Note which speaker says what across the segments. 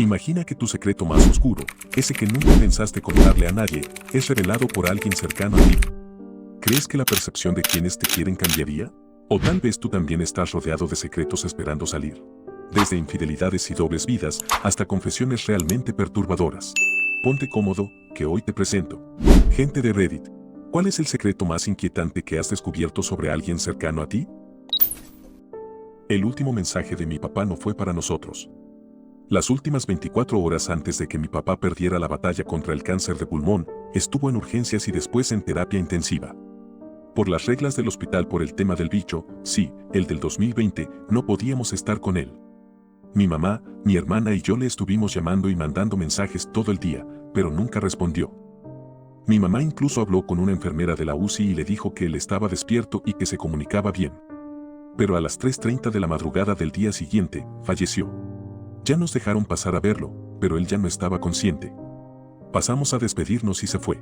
Speaker 1: Imagina que tu secreto más oscuro, ese que nunca pensaste contarle a nadie, es revelado por alguien cercano a ti. ¿Crees que la percepción de quienes te quieren cambiaría? O tal vez tú también estás rodeado de secretos esperando salir. Desde infidelidades y dobles vidas hasta confesiones realmente perturbadoras. Ponte cómodo, que hoy te presento. Gente de Reddit, ¿cuál es el secreto más inquietante que has descubierto sobre alguien cercano a ti? El último mensaje de mi papá no fue para nosotros. Las últimas 24 horas antes de que mi papá perdiera la batalla contra el cáncer de pulmón, estuvo en urgencias y después en terapia intensiva. Por las reglas del hospital por el tema del bicho, sí, el del 2020, no podíamos estar con él. Mi mamá, mi hermana y yo le estuvimos llamando y mandando mensajes todo el día, pero nunca respondió. Mi mamá incluso habló con una enfermera de la UCI y le dijo que él estaba despierto y que se comunicaba bien. Pero a las 3:30 de la madrugada del día siguiente, falleció. Ya nos dejaron pasar a verlo, pero él ya no estaba consciente. Pasamos a despedirnos y se fue.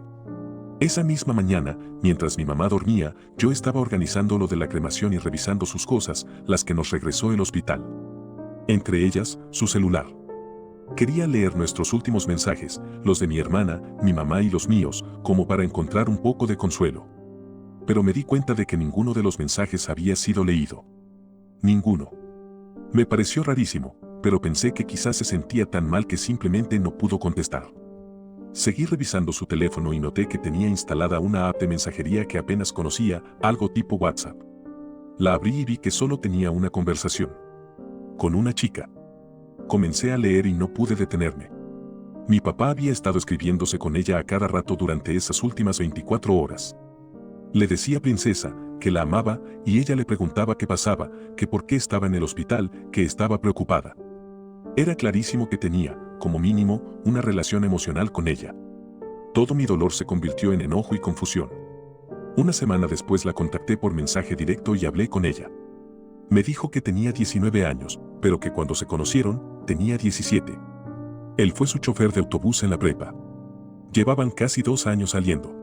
Speaker 1: Esa misma mañana, mientras mi mamá dormía, yo estaba organizando lo de la cremación y revisando sus cosas, las que nos regresó el hospital. Entre ellas, su celular. Quería leer nuestros últimos mensajes, los de mi hermana, mi mamá y los míos, como para encontrar un poco de consuelo. Pero me di cuenta de que ninguno de los mensajes había sido leído. Ninguno. Me pareció rarísimo, pero pensé que quizás se sentía tan mal que simplemente no pudo contestar. Seguí revisando su teléfono y noté que tenía instalada una app de mensajería que apenas conocía, algo tipo WhatsApp. La abrí y vi que solo tenía una conversación. Con una chica. Comencé a leer y no pude detenerme. Mi papá había estado escribiéndose con ella a cada rato durante esas últimas 24 horas. Le decía princesa, que la amaba, y ella le preguntaba qué pasaba, que por qué estaba en el hospital, que estaba preocupada. Era clarísimo que tenía, como mínimo, una relación emocional con ella. Todo mi dolor se convirtió en enojo y confusión. Una semana después la contacté por mensaje directo y hablé con ella. Me dijo que tenía 19 años, pero que cuando se conocieron, tenía 17. Él fue su chofer de autobús en la prepa. Llevaban casi 2 años saliendo.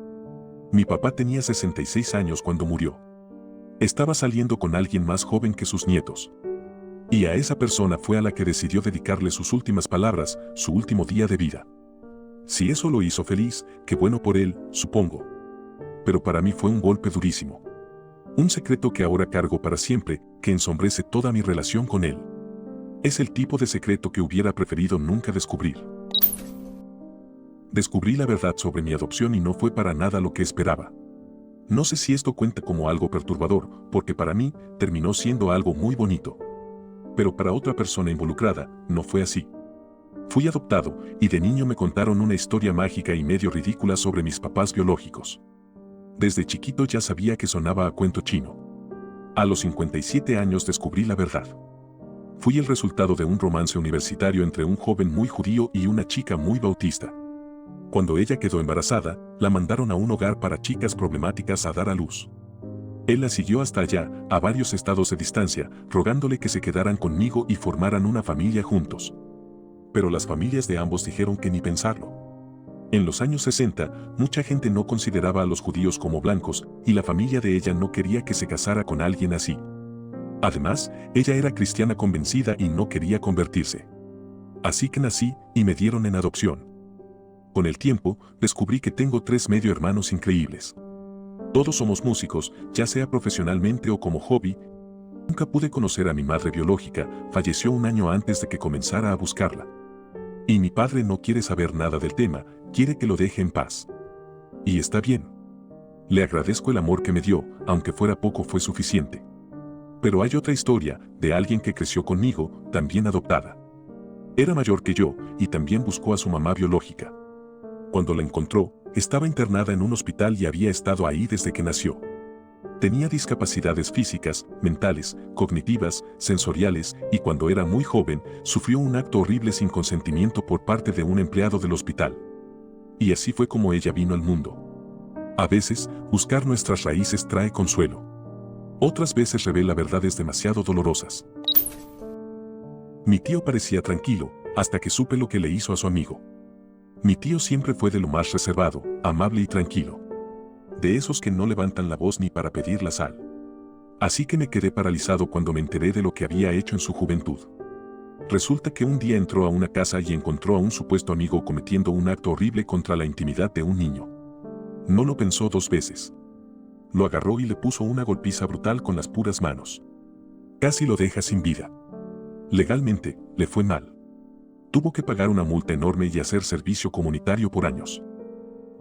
Speaker 1: Mi papá tenía 66 años cuando murió. Estaba saliendo con alguien más joven que sus nietos. Y a esa persona fue a la que decidió dedicarle sus últimas palabras, su último día de vida. Si eso lo hizo feliz, qué bueno por él, supongo. Pero para mí fue un golpe durísimo. Un secreto que ahora cargo para siempre, que ensombrece toda mi relación con él. Es el tipo de secreto que hubiera preferido nunca descubrir. Descubrí la verdad sobre mi adopción y no fue para nada lo que esperaba. No sé si esto cuenta como algo perturbador, porque para mí terminó siendo algo muy bonito. Pero para otra persona involucrada, no fue así. Fui adoptado, y de niño me contaron una historia mágica y medio ridícula sobre mis papás biológicos. Desde chiquito ya sabía que sonaba a cuento chino. A los 57 años descubrí la verdad. Fui el resultado de un romance universitario entre un joven muy judío y una chica muy bautista. Cuando ella quedó embarazada, la mandaron a un hogar para chicas problemáticas a dar a luz. Él la siguió hasta allá, a varios estados de distancia, rogándole que se quedaran conmigo y formaran una familia juntos. Pero las familias de ambos dijeron que ni pensarlo. En los años 60, mucha gente no consideraba a los judíos como blancos, y la familia de ella no quería que se casara con alguien así. Además, ella era cristiana convencida y no quería convertirse. Así que nací, y me dieron en adopción. Con el tiempo, descubrí que tengo 3 medio hermanos increíbles. Todos somos músicos, ya sea profesionalmente o como hobby. Nunca pude conocer a mi madre biológica, falleció un año antes de que comenzara a buscarla. Y mi padre no quiere saber nada del tema, quiere que lo deje en paz. Y está bien. Le agradezco el amor que me dio, aunque fuera poco fue suficiente. Pero hay otra historia, de alguien que creció conmigo, también adoptada. Era mayor que yo, y también buscó a su mamá biológica. Cuando la encontró, estaba internada en un hospital y había estado ahí desde que nació. Tenía discapacidades físicas, mentales, cognitivas, sensoriales, y cuando era muy joven, sufrió un acto horrible sin consentimiento por parte de un empleado del hospital. Y así fue como ella vino al mundo. A veces, buscar nuestras raíces trae consuelo. Otras veces revela verdades demasiado dolorosas. Mi tío parecía tranquilo, hasta que supe lo que le hizo a su amigo. Mi tío siempre fue de lo más reservado, amable y tranquilo. De esos que no levantan la voz ni para pedir la sal. Así que me quedé paralizado cuando me enteré de lo que había hecho en su juventud. Resulta que un día entró a una casa y encontró a un supuesto amigo cometiendo un acto horrible contra la intimidad de un niño. No lo pensó dos veces. Lo agarró y le puso una golpiza brutal con las puras manos. Casi lo deja sin vida. Legalmente, le fue mal. Tuvo que pagar una multa enorme y hacer servicio comunitario por años.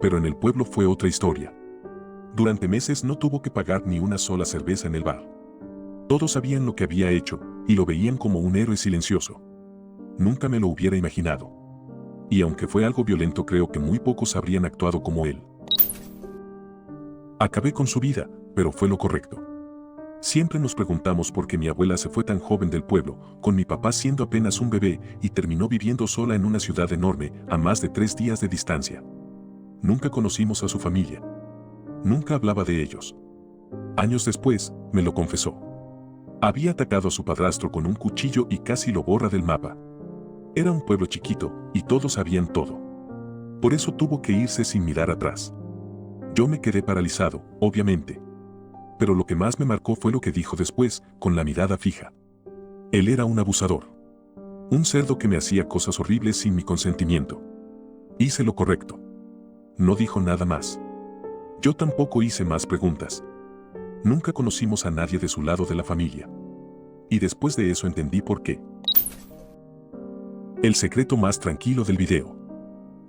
Speaker 1: Pero en el pueblo fue otra historia. Durante meses no tuvo que pagar ni una sola cerveza en el bar. Todos sabían lo que había hecho, y lo veían como un héroe silencioso. Nunca me lo hubiera imaginado. Y aunque fue algo violento, creo que muy pocos habrían actuado como él. Acabé con su vida, pero fue lo correcto. Siempre nos preguntamos por qué mi abuela se fue tan joven del pueblo, con mi papá siendo apenas un bebé, y terminó viviendo sola en una ciudad enorme, a más de 3 días de distancia. Nunca conocimos a su familia. Nunca hablaba de ellos. Años después, me lo confesó. Había atacado a su padrastro con un cuchillo y casi lo borra del mapa. Era un pueblo chiquito, y todos sabían todo. Por eso tuvo que irse sin mirar atrás. Yo me quedé paralizado, obviamente. Pero lo que más me marcó fue lo que dijo después, con la mirada fija. Él era un abusador. Un cerdo que me hacía cosas horribles sin mi consentimiento. Hice lo correcto. No dijo nada más. Yo tampoco hice más preguntas. Nunca conocimos a nadie de su lado de la familia. Y después de eso entendí por qué. El secreto más tranquilo del video.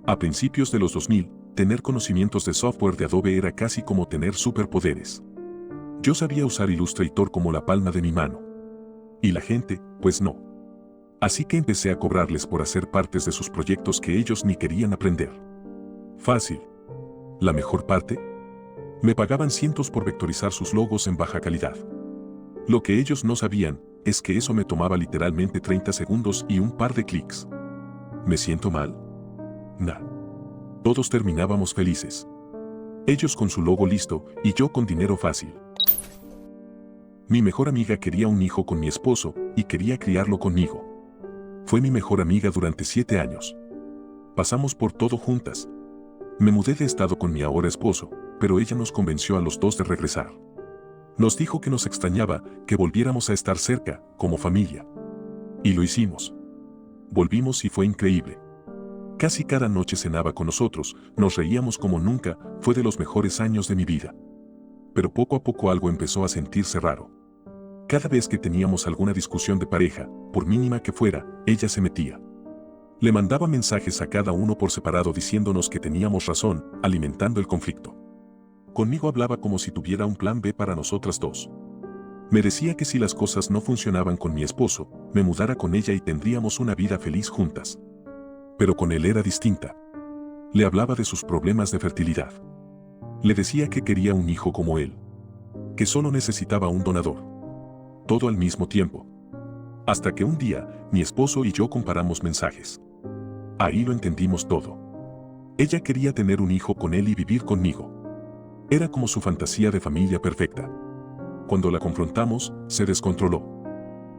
Speaker 1: A principios de los 2000, tener conocimientos de software de Adobe era casi como tener superpoderes. Yo sabía usar Illustrator como la palma de mi mano. Y la gente, pues no. Así que empecé a cobrarles por hacer partes de sus proyectos que ellos ni querían aprender. Fácil. La mejor parte, me pagaban cientos por vectorizar sus logos en baja calidad. Lo que ellos no sabían es que eso me tomaba literalmente 30 segundos y un par de clics. ¿Me siento mal? Nah. Todos terminábamos felices. Ellos con su logo listo y yo con dinero fácil. Mi mejor amiga quería un hijo con mi esposo y quería criarlo conmigo. Fue mi mejor amiga durante 7 años. Pasamos por todo juntas. Me mudé de estado con mi ahora esposo, pero ella nos convenció a los dos de regresar. Nos dijo que nos extrañaba, que volviéramos a estar cerca, como familia. Y lo hicimos. Volvimos y fue increíble. Casi cada noche cenaba con nosotros, nos reíamos como nunca, fue de los mejores años de mi vida. Pero poco a poco algo empezó a sentirse raro. Cada vez que teníamos alguna discusión de pareja, por mínima que fuera, ella se metía. Le mandaba mensajes a cada uno por separado diciéndonos que teníamos razón, alimentando el conflicto. Conmigo hablaba como si tuviera un plan B para nosotras dos. Me decía que si las cosas no funcionaban con mi esposo, me mudara con ella y tendríamos una vida feliz juntas. Pero con él era distinta. Le hablaba de sus problemas de fertilidad. Le decía que quería un hijo como él. Que solo necesitaba un donador. Todo al mismo tiempo. Hasta que un día, mi esposo y yo comparamos mensajes. Ahí lo entendimos todo. Ella quería tener un hijo con él y vivir conmigo. Era como su fantasía de familia perfecta. Cuando la confrontamos, se descontroló.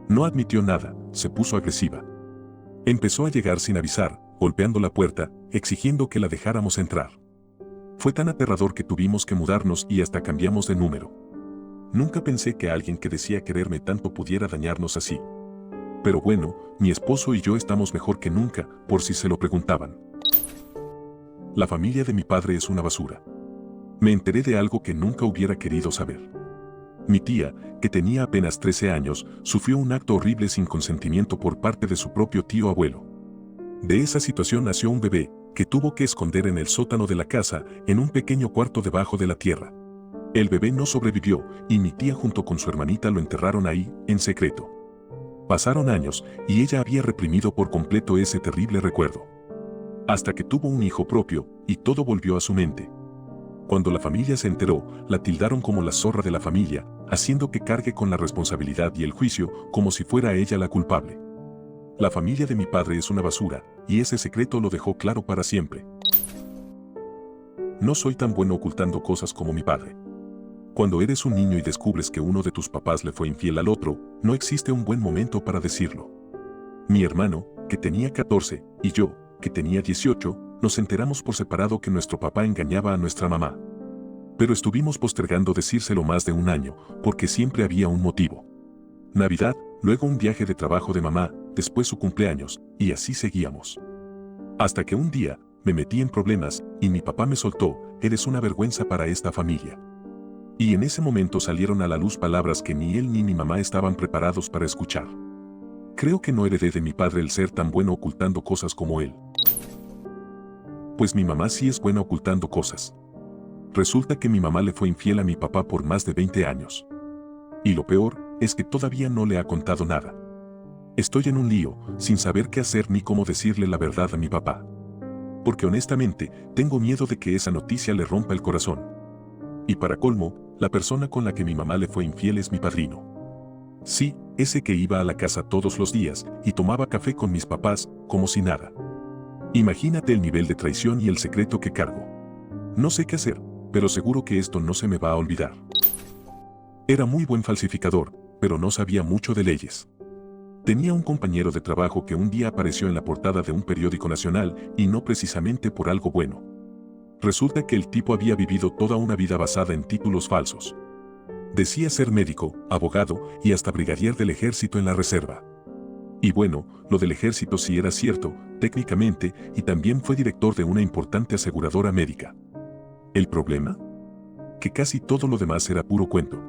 Speaker 1: No admitió nada, se puso agresiva. Empezó a llegar sin avisar, golpeando la puerta, exigiendo que la dejáramos entrar. Fue tan aterrador que tuvimos que mudarnos y hasta cambiamos de número. Nunca pensé que alguien que decía quererme tanto pudiera dañarnos así. Pero bueno, mi esposo y yo estamos mejor que nunca, por si se lo preguntaban. La familia de mi padre es una basura. Me enteré de algo que nunca hubiera querido saber. Mi tía, que tenía apenas 13 años, sufrió un acto horrible sin consentimiento por parte de su propio tío abuelo. De esa situación nació un bebé, que tuvo que esconder en el sótano de la casa, en un pequeño cuarto debajo de la tierra. El bebé no sobrevivió, y mi tía junto con su hermanita lo enterraron ahí, en secreto. Pasaron años, y ella había reprimido por completo ese terrible recuerdo. Hasta que tuvo un hijo propio, y todo volvió a su mente. Cuando la familia se enteró, la tildaron como la zorra de la familia, haciendo que cargue con la responsabilidad y el juicio como si fuera ella la culpable. La familia de mi padre es una basura, y ese secreto lo dejó claro para siempre. No soy tan bueno ocultando cosas como mi padre. Cuando eres un niño y descubres que uno de tus papás le fue infiel al otro, no existe un buen momento para decirlo. Mi hermano, que tenía 14, y yo, que tenía 18, nos enteramos por separado que nuestro papá engañaba a nuestra mamá. Pero estuvimos postergando decírselo más de un año, porque siempre había un motivo. Navidad, luego un viaje de trabajo de mamá, después su cumpleaños, y así seguíamos. Hasta que un día, me metí en problemas, y mi papá me soltó: eres una vergüenza para esta familia. Y en ese momento salieron a la luz palabras que ni él ni mi mamá estaban preparados para escuchar. Creo que no heredé de mi padre el ser tan bueno ocultando cosas como él. Pues mi mamá sí es buena ocultando cosas. Resulta que mi mamá le fue infiel a mi papá por más de 20 años. Y lo peor es que todavía no le ha contado nada. Estoy en un lío, sin saber qué hacer ni cómo decirle la verdad a mi papá. Porque honestamente, tengo miedo de que esa noticia le rompa el corazón. Y para colmo, la persona con la que mi mamá le fue infiel es mi padrino. Sí, ese que iba a la casa todos los días y tomaba café con mis papás, como si nada. Imagínate el nivel de traición y el secreto que cargo. No sé qué hacer, pero seguro que esto no se me va a olvidar. Era muy buen falsificador, pero no sabía mucho de leyes. Tenía un compañero de trabajo que un día apareció en la portada de un periódico nacional, y no precisamente por algo bueno. Resulta que el tipo había vivido toda una vida basada en títulos falsos. Decía ser médico, abogado y hasta brigadier del ejército en la reserva. Y bueno, lo del ejército sí era cierto, técnicamente, y también fue director de una importante aseguradora médica. ¿El problema? Que casi todo lo demás era puro cuento.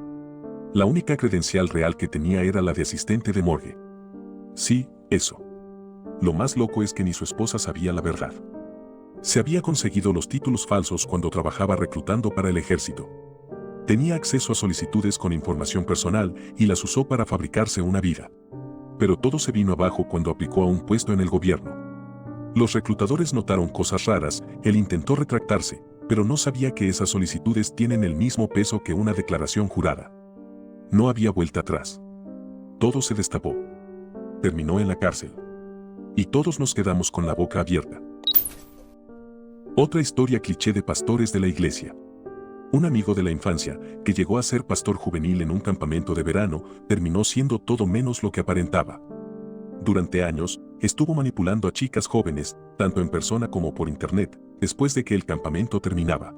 Speaker 1: La única credencial real que tenía era la de asistente de morgue. Sí, eso. Lo más loco es que ni su esposa sabía la verdad. Se había conseguido los títulos falsos cuando trabajaba reclutando para el ejército. Tenía acceso a solicitudes con información personal y las usó para fabricarse una vida. Pero todo se vino abajo cuando aplicó a un puesto en el gobierno. Los reclutadores notaron cosas raras, él intentó retractarse, pero no sabía que esas solicitudes tienen el mismo peso que una declaración jurada. No había vuelta atrás. Todo se destapó. Terminó en la cárcel. Y todos nos quedamos con la boca abierta. Otra historia cliché de pastores de la iglesia. Un amigo de la infancia, que llegó a ser pastor juvenil en un campamento de verano, terminó siendo todo menos lo que aparentaba. Durante años, estuvo manipulando a chicas jóvenes, tanto en persona como por internet, después de que el campamento terminaba.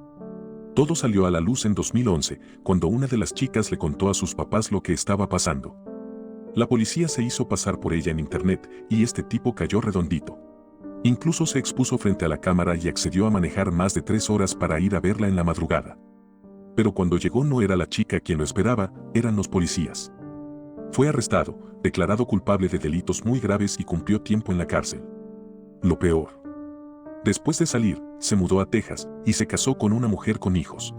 Speaker 1: Todo salió a la luz en 2011, cuando una de las chicas le contó a sus papás lo que estaba pasando. La policía se hizo pasar por ella en internet, y este tipo cayó redondito. Incluso se expuso frente a la cámara y accedió a manejar más de 3 horas para ir a verla en la madrugada. Pero cuando llegó no era la chica quien lo esperaba, eran los policías. Fue arrestado, declarado culpable de delitos muy graves y cumplió tiempo en la cárcel. Lo peor. Después de salir, se mudó a Texas y se casó con una mujer con hijos.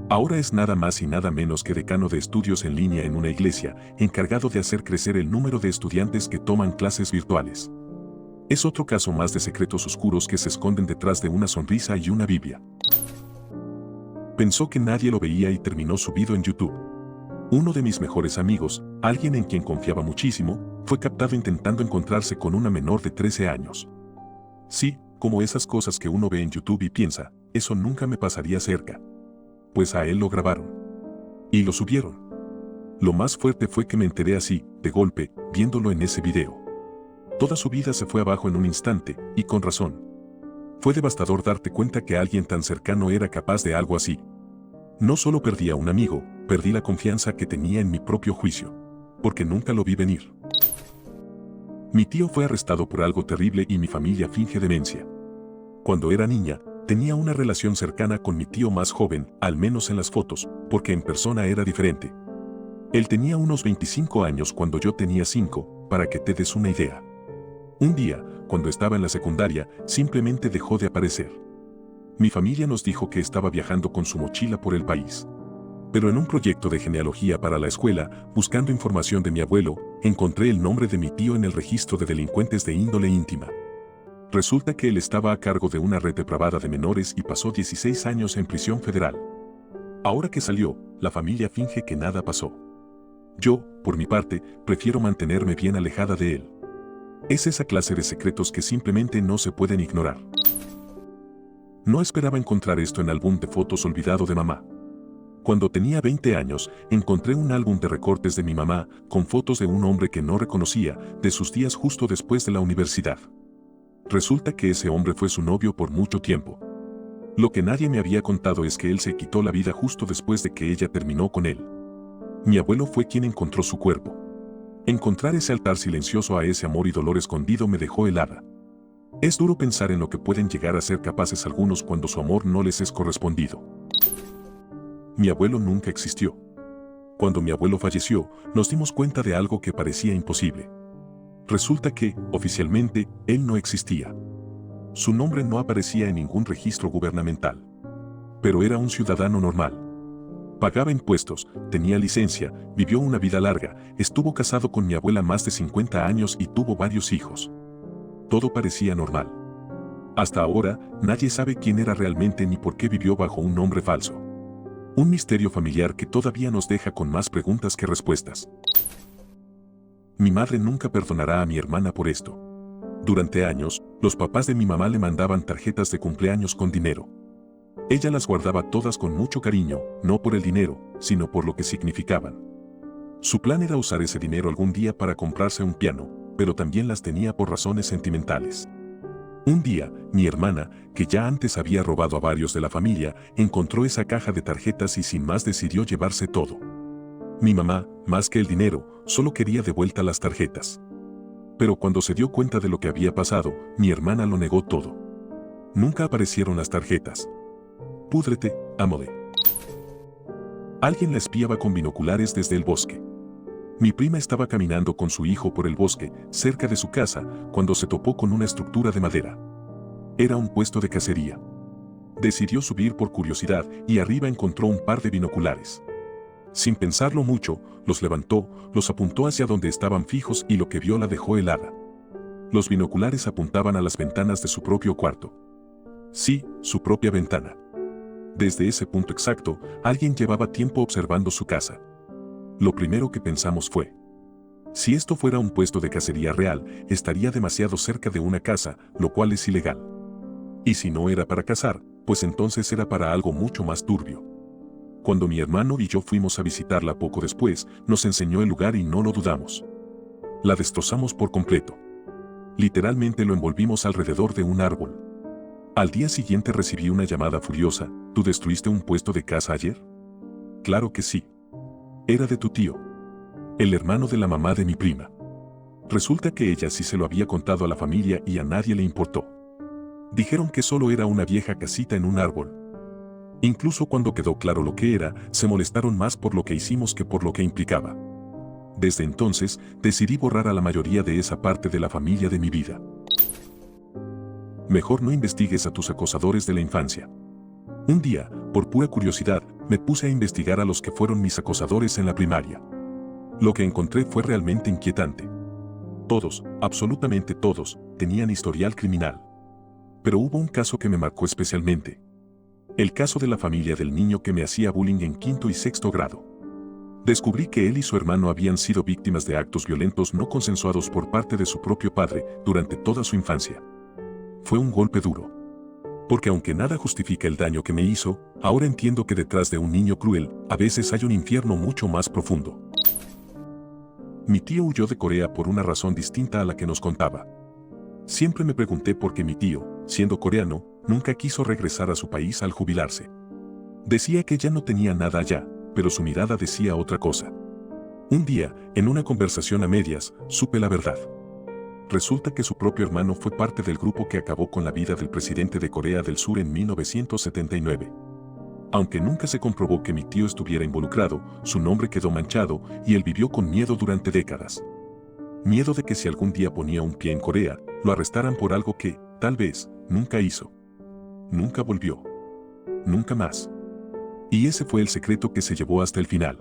Speaker 1: Ahora es nada más y nada menos que decano de estudios en línea en una iglesia, encargado de hacer crecer el número de estudiantes que toman clases virtuales. Es otro caso más de secretos oscuros que se esconden detrás de una sonrisa y una Biblia. Pensó que nadie lo veía y terminó subido en YouTube. Uno de mis mejores amigos, alguien en quien confiaba muchísimo, fue captado intentando encontrarse con una menor de 13 años. Sí, como esas cosas que uno ve en YouTube y piensa, eso nunca me pasaría cerca. Pues a él lo grabaron. Y lo subieron. Lo más fuerte fue que me enteré así, de golpe, viéndolo en ese video. Toda su vida se fue abajo en un instante, y con razón. Fue devastador darte cuenta que alguien tan cercano era capaz de algo así. No solo perdí a un amigo, perdí la confianza que tenía en mi propio juicio. Porque nunca lo vi venir. Mi tío fue arrestado por algo terrible y mi familia finge demencia. Cuando era niña, tenía una relación cercana con mi tío más joven, al menos en las fotos, porque en persona era diferente. Él tenía unos 25 años cuando yo tenía 5, para que te des una idea. Un día, cuando estaba en la secundaria, simplemente dejó de aparecer. Mi familia nos dijo que estaba viajando con su mochila por el país. Pero en un proyecto de genealogía para la escuela, buscando información de mi abuelo, encontré el nombre de mi tío en el registro de delincuentes de índole íntima. Resulta que él estaba a cargo de una red depravada de menores y pasó 16 años en prisión federal. Ahora que salió, la familia finge que nada pasó. Yo, por mi parte, prefiero mantenerme bien alejada de él. Es esa clase de secretos que simplemente no se pueden ignorar. No esperaba encontrar esto en álbum de fotos olvidado de mamá. Cuando tenía 20 años, encontré un álbum de recortes de mi mamá, con fotos de un hombre que no reconocía, de sus días justo después de la universidad. Resulta que ese hombre fue su novio por mucho tiempo. Lo que nadie me había contado es que él se quitó la vida justo después de que ella terminó con él. Mi abuelo fue quien encontró su cuerpo. Encontrar ese altar silencioso a ese amor y dolor escondido me dejó helada. Es duro pensar en lo que pueden llegar a ser capaces algunos cuando su amor no les es correspondido. Mi abuelo nunca existió. Cuando mi abuelo falleció, nos dimos cuenta de algo que parecía imposible. Resulta que, oficialmente, él no existía. Su nombre no aparecía en ningún registro gubernamental. Pero era un ciudadano normal. Pagaba impuestos, tenía licencia, vivió una vida larga, estuvo casado con mi abuela más de 50 años y tuvo varios hijos. Todo parecía normal. Hasta ahora, nadie sabe quién era realmente ni por qué vivió bajo un nombre falso. Un misterio familiar que todavía nos deja con más preguntas que respuestas. Mi madre nunca perdonará a mi hermana por esto. Durante años, los papás de mi mamá le mandaban tarjetas de cumpleaños con dinero. Ella las guardaba todas con mucho cariño, no por el dinero, sino por lo que significaban. Su plan era usar ese dinero algún día para comprarse un piano, pero también las tenía por razones sentimentales. Un día, mi hermana, que ya antes había robado a varios de la familia, encontró esa caja de tarjetas y sin más decidió llevarse todo. Mi mamá, más que el dinero, solo quería de vuelta las tarjetas. Pero cuando se dio cuenta de lo que había pasado, mi hermana lo negó todo. Nunca aparecieron las tarjetas. Púdrete, amore. Alguien la espiaba con binoculares desde el bosque. Mi prima estaba caminando con su hijo por el bosque, cerca de su casa, cuando se topó con una estructura de madera. Era un puesto de cacería. Decidió subir por curiosidad y arriba encontró un par de binoculares. Sin pensarlo mucho, los levantó, los apuntó hacia donde estaban fijos y lo que vio la dejó helada. Los binoculares apuntaban a las ventanas de su propio cuarto. Sí, su propia ventana. Desde ese punto exacto, alguien llevaba tiempo observando su casa. Lo primero que pensamos fue: si esto fuera un puesto de cacería real, estaría demasiado cerca de una casa, lo cual es ilegal. Y si no era para cazar, pues entonces era para algo mucho más turbio. Cuando mi hermano y yo fuimos a visitarla poco después, nos enseñó el lugar y no lo dudamos. La destrozamos por completo. Literalmente lo envolvimos alrededor de un árbol. Al día siguiente recibí una llamada furiosa: ¿tú destruiste un puesto de caza ayer? Claro que sí. Era de tu tío, el hermano de la mamá de mi prima. Resulta que ella sí se lo había contado a la familia y a nadie le importó. Dijeron que solo era una vieja casita en un árbol. Incluso cuando quedó claro lo que era, se molestaron más por lo que hicimos que por lo que implicaba. Desde entonces, decidí borrar a la mayoría de esa parte de la familia de mi vida. Mejor no investigues a tus acosadores de la infancia. Un día, por pura curiosidad, me puse a investigar a los que fueron mis acosadores en la primaria. Lo que encontré fue realmente inquietante. Todos, absolutamente todos, tenían historial criminal. Pero hubo un caso que me marcó especialmente. El caso de la familia del niño que me hacía bullying en quinto y sexto grado. Descubrí que él y su hermano habían sido víctimas de actos violentos no consensuados por parte de su propio padre durante toda su infancia. Fue un golpe duro. Porque aunque nada justifica el daño que me hizo, ahora entiendo que detrás de un niño cruel, a veces hay un infierno mucho más profundo. Mi tío huyó de Corea por una razón distinta a la que nos contaba. Siempre me pregunté por qué mi tío, siendo coreano, nunca quiso regresar a su país al jubilarse. Decía que ya no tenía nada allá, pero su mirada decía otra cosa. Un día, en una conversación a medias, supe la verdad. Resulta que su propio hermano fue parte del grupo que acabó con la vida del presidente de Corea del Sur en 1979. Aunque nunca se comprobó que mi tío estuviera involucrado, su nombre quedó manchado y él vivió con miedo durante décadas. Miedo de que si algún día ponía un pie en Corea, lo arrestaran por algo que, tal vez, nunca hizo. Nunca volvió. Nunca más. Y ese fue el secreto que se llevó hasta el final.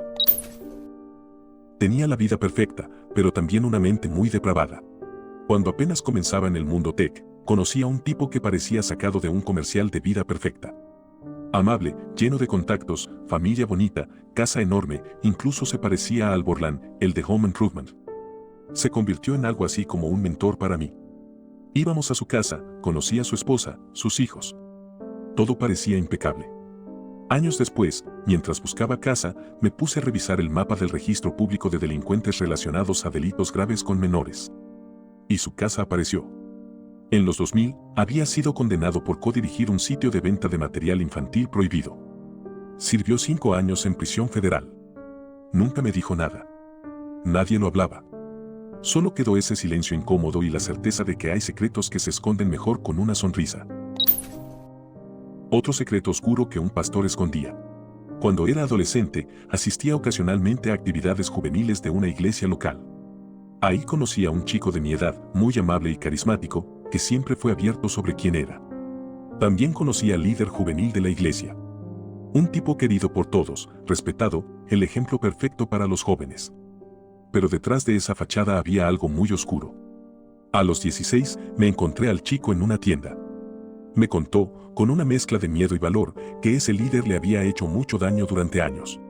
Speaker 1: Tenía la vida perfecta, pero también una mente muy depravada. Cuando apenas comenzaba en el mundo tech, conocí a un tipo que parecía sacado de un comercial de vida perfecta. Amable, lleno de contactos, familia bonita, casa enorme, incluso se parecía a Al Borland, el de Home Improvement. Se convirtió en algo así como un mentor para mí. Íbamos a su casa, conocí a su esposa, sus hijos. Todo parecía impecable. Años después, mientras buscaba casa, me puse a revisar el mapa del registro público de delincuentes relacionados a delitos graves con menores. Y su casa apareció. En los 2000, había sido condenado por codirigir un sitio de venta de material infantil prohibido. Sirvió 5 años en prisión federal. Nunca me dijo nada. Nadie lo hablaba. Solo quedó ese silencio incómodo y la certeza de que hay secretos que se esconden mejor con una sonrisa. Otro secreto oscuro que un pastor escondía. Cuando era adolescente, asistía ocasionalmente a actividades juveniles de una iglesia local. Ahí conocí a un chico de mi edad, muy amable y carismático, que siempre fue abierto sobre quién era. También conocí al líder juvenil de la iglesia. Un tipo querido por todos, respetado, el ejemplo perfecto para los jóvenes. Pero detrás de esa fachada había algo muy oscuro. A los 16 me encontré al chico en una tienda. Me contó, con una mezcla de miedo y valor, que ese líder le había hecho mucho daño durante años.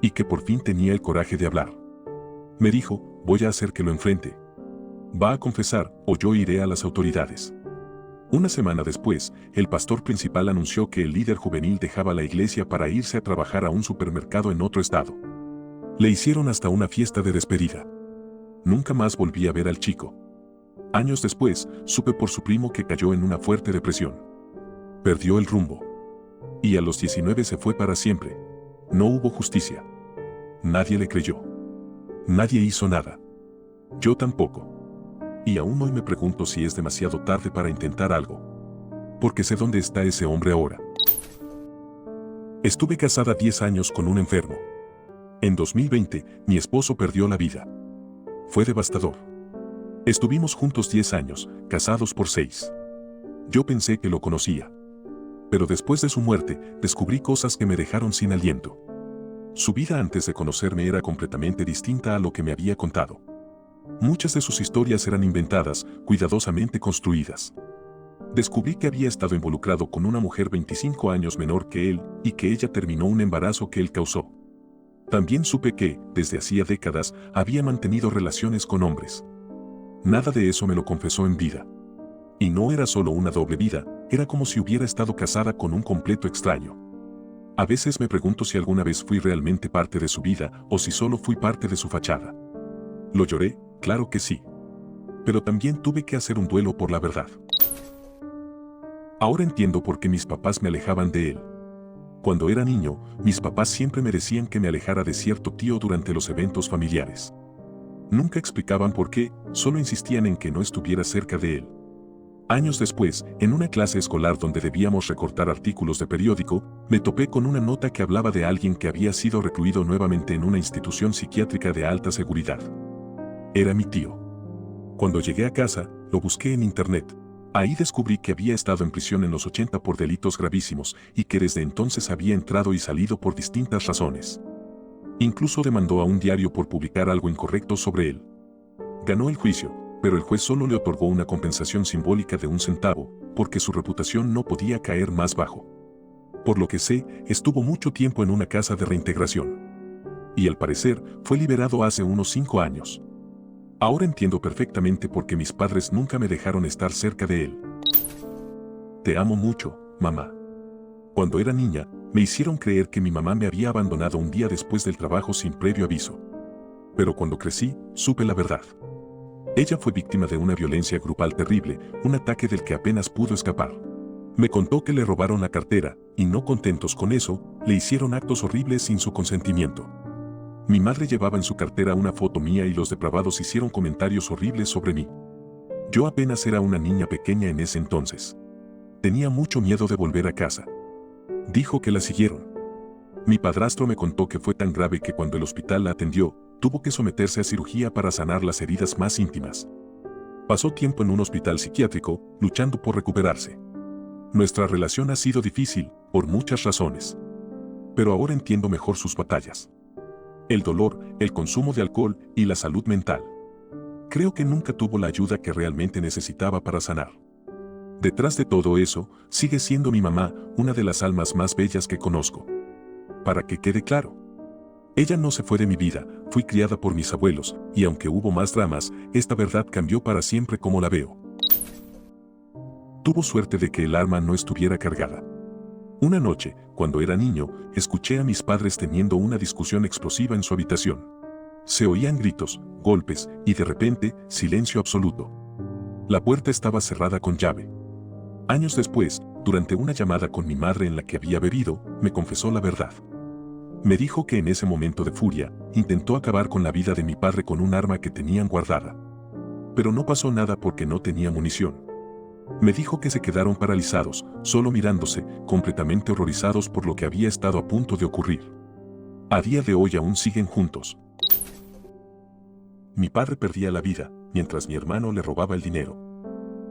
Speaker 1: Y que por fin tenía el coraje de hablar. Me dijo, voy a hacer que lo enfrente. Va a confesar, o yo iré a las autoridades. Una semana después, el pastor principal anunció que el líder juvenil dejaba la iglesia para irse a trabajar a un supermercado en otro estado. Le hicieron hasta una fiesta de despedida. Nunca más volví a ver al chico. Años después, supe por su primo que cayó en una fuerte depresión. Perdió el rumbo. Y a los 19 se fue para siempre. No hubo justicia. Nadie le creyó. Nadie hizo nada. Yo tampoco. Y aún hoy me pregunto si es demasiado tarde para intentar algo. Porque sé dónde está ese hombre ahora. Estuve casada 10 años con un enfermo. En 2020, mi esposo perdió la vida. Fue devastador. Estuvimos juntos 10 años, casados por 6. Yo pensé que lo conocía. Pero después de su muerte, descubrí cosas que me dejaron sin aliento. Su vida antes de conocerme era completamente distinta a lo que me había contado. Muchas de sus historias eran inventadas, cuidadosamente construidas. Descubrí que había estado involucrado con una mujer 25 años menor que él, y que ella terminó un embarazo que él causó. También supe que, desde hacía décadas, había mantenido relaciones con hombres. Nada de eso me lo confesó en vida. Y no era solo una doble vida, era como si hubiera estado casada con un completo extraño. A veces me pregunto si alguna vez fui realmente parte de su vida o si solo fui parte de su fachada. ¿Lo lloré? Claro que sí. Pero también tuve que hacer un duelo por la verdad. Ahora entiendo por qué mis papás me alejaban de él. Cuando era niño, mis papás siempre me decían que me alejara de cierto tío durante los eventos familiares. Nunca explicaban por qué, solo insistían en que no estuviera cerca de él. Años después, en una clase escolar donde debíamos recortar artículos de periódico, me topé con una nota que hablaba de alguien que había sido recluido nuevamente en una institución psiquiátrica de alta seguridad. Era mi tío. Cuando llegué a casa, lo busqué en internet. Ahí descubrí que había estado en prisión en los 80 por delitos gravísimos y que desde entonces había entrado y salido por distintas razones. Incluso demandó a un diario por publicar algo incorrecto sobre él. Ganó el juicio, pero el juez solo le otorgó una compensación simbólica de 1 centavo, porque su reputación no podía caer más bajo. Por lo que sé, estuvo mucho tiempo en una casa de reintegración. Y al parecer, fue liberado hace unos 5 años. Ahora entiendo perfectamente por qué mis padres nunca me dejaron estar cerca de él. Te amo mucho, mamá. Cuando era niña, me hicieron creer que mi mamá me había abandonado un día después del trabajo sin previo aviso. Pero cuando crecí, supe la verdad. Ella fue víctima de una violencia grupal terrible, un ataque del que apenas pudo escapar. Me contó que le robaron la cartera, y no contentos con eso, le hicieron actos horribles sin su consentimiento. Mi madre llevaba en su cartera una foto mía y los depravados hicieron comentarios horribles sobre mí. Yo apenas era una niña pequeña en ese entonces. Tenía mucho miedo de volver a casa. Dijo que la siguieron. Mi padrastro me contó que fue tan grave que cuando el hospital la atendió, tuvo que someterse a cirugía para sanar las heridas más íntimas. Pasó tiempo en un hospital psiquiátrico, luchando por recuperarse. Nuestra relación ha sido difícil, por muchas razones. Pero ahora entiendo mejor sus batallas. El dolor, el consumo de alcohol y la salud mental. Creo que nunca tuvo la ayuda que realmente necesitaba para sanar. Detrás de todo eso, sigue siendo mi mamá, una de las almas más bellas que conozco. Para que quede claro. Ella no se fue de mi vida, fui criada por mis abuelos, y aunque hubo más dramas, esta verdad cambió para siempre como la veo. Tuvo suerte de que el arma no estuviera cargada. Una noche, cuando era niño, escuché a mis padres teniendo una discusión explosiva en su habitación. Se oían gritos, golpes, y de repente, silencio absoluto. La puerta estaba cerrada con llave. Años después, durante una llamada con mi madre en la que había bebido, me confesó la verdad. Me dijo que en ese momento de furia, intentó acabar con la vida de mi padre con un arma que tenían guardada. Pero no pasó nada porque no tenía munición. Me dijo que se quedaron paralizados, solo mirándose, completamente horrorizados por lo que había estado a punto de ocurrir. A día de hoy aún siguen juntos. Mi padre perdía la vida, mientras mi hermano le robaba el dinero.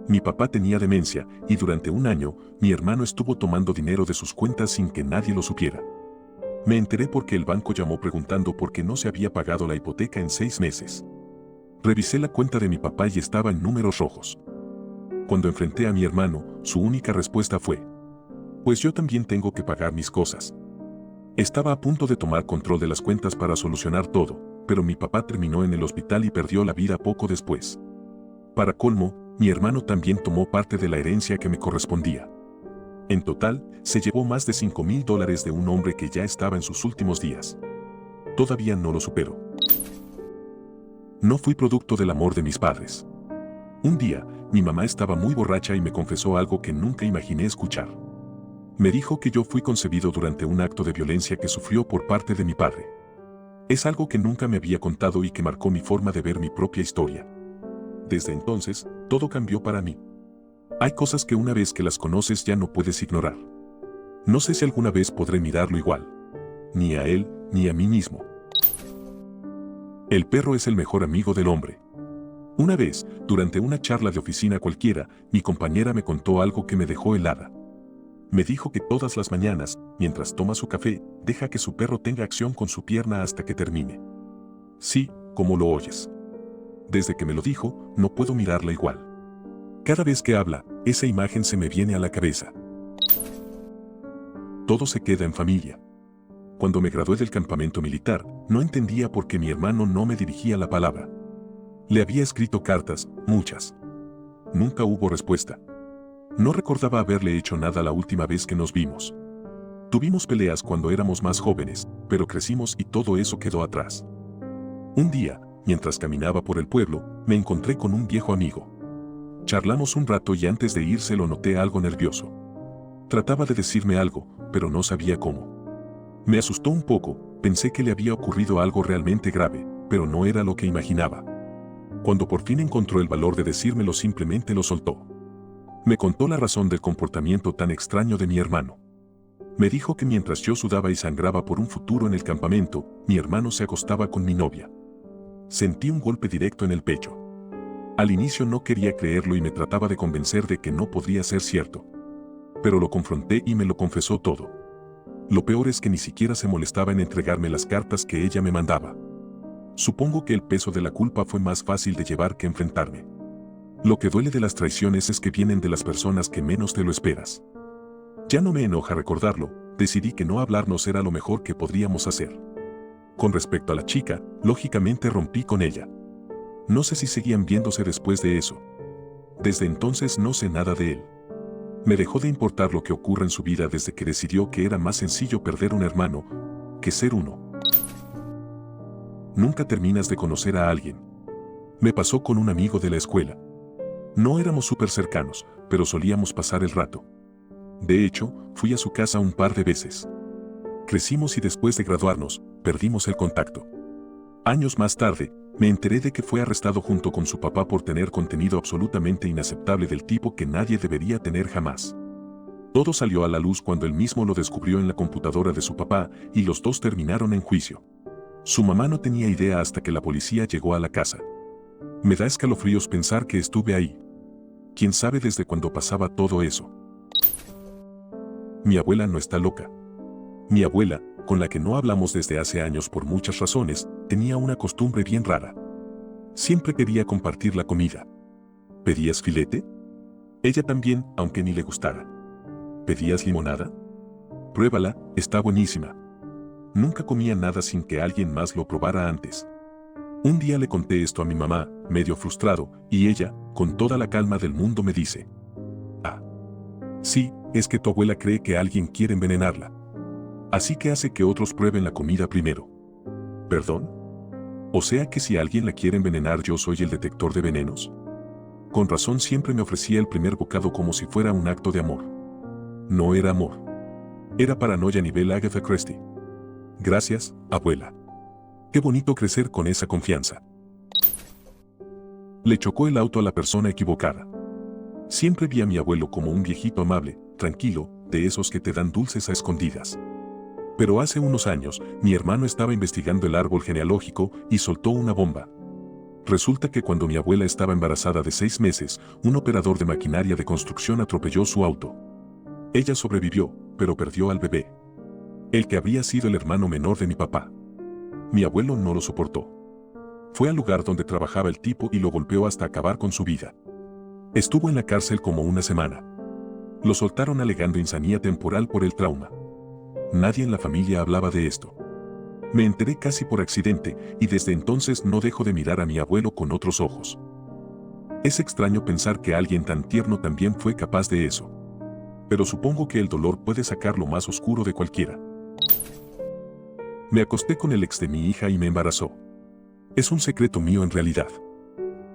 Speaker 1: Mi papá tenía demencia, y durante un año, mi hermano estuvo tomando dinero de sus cuentas sin que nadie lo supiera. Me enteré porque el banco llamó preguntando por qué no se había pagado la hipoteca en 6 meses. Revisé la cuenta de mi papá y estaba en números rojos. Cuando enfrenté a mi hermano, su única respuesta fue: pues yo también tengo que pagar mis cosas. Estaba a punto de tomar control de las cuentas para solucionar todo, pero mi papá terminó en el hospital y perdió la vida poco después. Para colmo, mi hermano también tomó parte de la herencia que me correspondía. En total, se llevó más de $5,000 de un hombre que ya estaba en sus últimos días. Todavía no lo supero. No fui producto del amor de mis padres. Un día, mi mamá estaba muy borracha y me confesó algo que nunca imaginé escuchar. Me dijo que yo fui concebido durante un acto de violencia que sufrió por parte de mi padre. Es algo que nunca me había contado y que marcó mi forma de ver mi propia historia. Desde entonces, todo cambió para mí. Hay cosas que una vez que las conoces ya no puedes ignorar. No sé si alguna vez podré mirarlo igual. Ni a él, ni a mí mismo. El perro es el mejor amigo del hombre. Una vez, durante una charla de oficina cualquiera, mi compañera me contó algo que me dejó helada. Me dijo que todas las mañanas, mientras toma su café, deja que su perro tenga acción con su pierna hasta que termine. Sí, como lo oyes. Desde que me lo dijo, no puedo mirarla igual. Cada vez que habla, esa imagen se me viene a la cabeza. Todo se queda en familia. Cuando me gradué del campamento militar, no entendía por qué mi hermano no me dirigía la palabra. Le había escrito cartas, muchas. Nunca hubo respuesta. No recordaba haberle hecho nada la última vez que nos vimos. Tuvimos peleas cuando éramos más jóvenes, pero crecimos y todo eso quedó atrás. Un día, mientras caminaba por el pueblo, me encontré con un viejo amigo. Charlamos un rato y antes de irse lo noté algo nervioso. Trataba de decirme algo, pero no sabía cómo. Me asustó un poco, pensé que le había ocurrido algo realmente grave, pero no era lo que imaginaba. Cuando por fin encontró el valor de decírmelo, simplemente lo soltó. Me contó la razón del comportamiento tan extraño de mi hermano. Me dijo que mientras yo sudaba y sangraba por un futuro en el campamento, mi hermano se acostaba con mi novia. Sentí un golpe directo en el pecho. Al inicio no quería creerlo y me trataba de convencer de que no podría ser cierto. Pero lo confronté y me lo confesó todo. Lo peor es que ni siquiera se molestaba en entregarme las cartas que ella me mandaba. Supongo que el peso de la culpa fue más fácil de llevar que enfrentarme. Lo que duele de las traiciones es que vienen de las personas que menos te lo esperas. Ya no me enoja recordarlo, decidí que no hablarnos era lo mejor que podríamos hacer. Con respecto a la chica, lógicamente rompí con ella. No sé si seguían viéndose después de eso. Desde entonces no sé nada de él. Me dejó de importar lo que ocurra en su vida desde que decidió que era más sencillo perder un hermano que ser uno. Nunca terminas de conocer a alguien. Me pasó con un amigo de la escuela. No éramos súper cercanos, pero solíamos pasar el rato. De hecho, fui a su casa un par de veces. Crecimos y después de graduarnos, perdimos el contacto. Años más tarde, me enteré de que fue arrestado junto con su papá por tener contenido absolutamente inaceptable del tipo que nadie debería tener jamás. Todo salió a la luz cuando él mismo lo descubrió en la computadora de su papá y los dos terminaron en juicio. Su mamá no tenía idea hasta que la policía llegó a la casa. Me da escalofríos pensar que estuve ahí. ¿Quién sabe desde cuándo pasaba todo eso? Mi abuela no está loca. Mi abuela, con la que no hablamos desde hace años por muchas razones, tenía una costumbre bien rara. Siempre quería compartir la comida. ¿Pedías filete? Ella también, aunque ni le gustara. ¿Pedías limonada? Pruébala, está buenísima. Nunca comía nada sin que alguien más lo probara antes. Un día le conté esto a mi mamá, medio frustrado, y ella, con toda la calma del mundo, me dice: ah, sí, es que tu abuela cree que alguien quiere envenenarla. Así que hace que otros prueben la comida primero. ¿Perdón? O sea que si alguien la quiere envenenar, yo soy el detector de venenos. Con razón siempre me ofrecía el primer bocado como si fuera un acto de amor. No era amor. Era paranoia nivel Agatha Christie. Gracias, abuela. Qué bonito crecer con esa confianza. Le chocó el auto a la persona equivocada. Siempre vi a mi abuelo como un viejito amable, tranquilo, de esos que te dan dulces a escondidas. Pero hace unos años, mi hermano estaba investigando el árbol genealógico y soltó una bomba. Resulta que cuando mi abuela estaba embarazada de 6 meses, un operador de maquinaria de construcción atropelló su auto. Ella sobrevivió, pero perdió al bebé. El que habría sido el hermano menor de mi papá. Mi abuelo no lo soportó. Fue al lugar donde trabajaba el tipo y lo golpeó hasta acabar con su vida. Estuvo en la cárcel como una semana. Lo soltaron alegando insanía temporal por el trauma. Nadie en la familia hablaba de esto. Me enteré casi por accidente y desde entonces no dejo de mirar a mi abuelo con otros ojos. Es extraño pensar que alguien tan tierno también fue capaz de eso. Pero supongo que el dolor puede sacar lo más oscuro de cualquiera. Me acosté con el ex de mi hija y me embarazó. Es un secreto mío en realidad.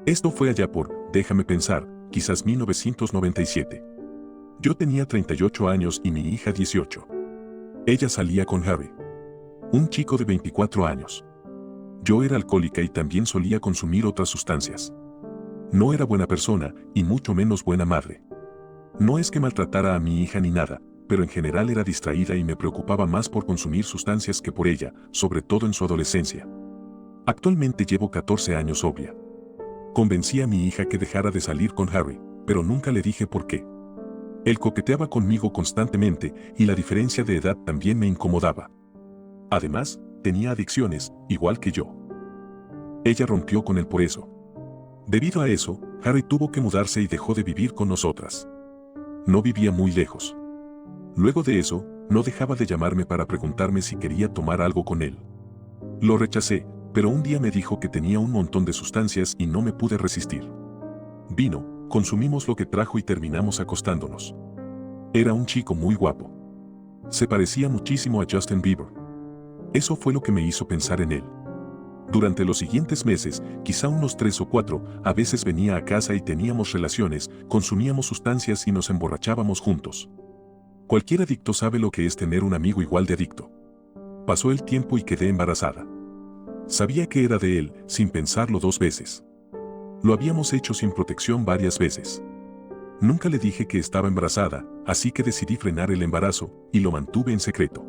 Speaker 1: Esto fue allá por, déjame pensar, quizás 1997. Yo tenía 38 años y mi hija 18. Ella salía con Harry, un chico de 24 años. Yo era alcohólica y también solía consumir otras sustancias. No era buena persona y mucho menos buena madre. No es que maltratara a mi hija ni nada, pero en general era distraída y me preocupaba más por consumir sustancias que por ella, sobre todo en su adolescencia. Actualmente llevo 14 años sobria. Convencí a mi hija que dejara de salir con Harry, pero nunca le dije por qué. Él coqueteaba conmigo constantemente y la diferencia de edad también me incomodaba. Además, tenía adicciones, igual que yo. Ella rompió con él por eso. Debido a eso, Harry tuvo que mudarse y dejó de vivir con nosotras. No vivía muy lejos. Luego de eso, no dejaba de llamarme para preguntarme si quería tomar algo con él. Lo rechacé, pero un día me dijo que tenía un montón de sustancias y no me pude resistir. Vino, consumimos lo que trajo y terminamos acostándonos. Era un chico muy guapo. Se parecía muchísimo a Justin Bieber. Eso fue lo que me hizo pensar en él. Durante los siguientes meses, quizá unos 3 o 4, a veces venía a casa y teníamos relaciones, consumíamos sustancias y nos emborrachábamos juntos. Cualquier adicto sabe lo que es tener un amigo igual de adicto. Pasó el tiempo y quedé embarazada. Sabía que era de él, sin pensarlo 2 veces. Lo habíamos hecho sin protección varias veces. Nunca le dije que estaba embarazada, así que decidí frenar el embarazo, y lo mantuve en secreto.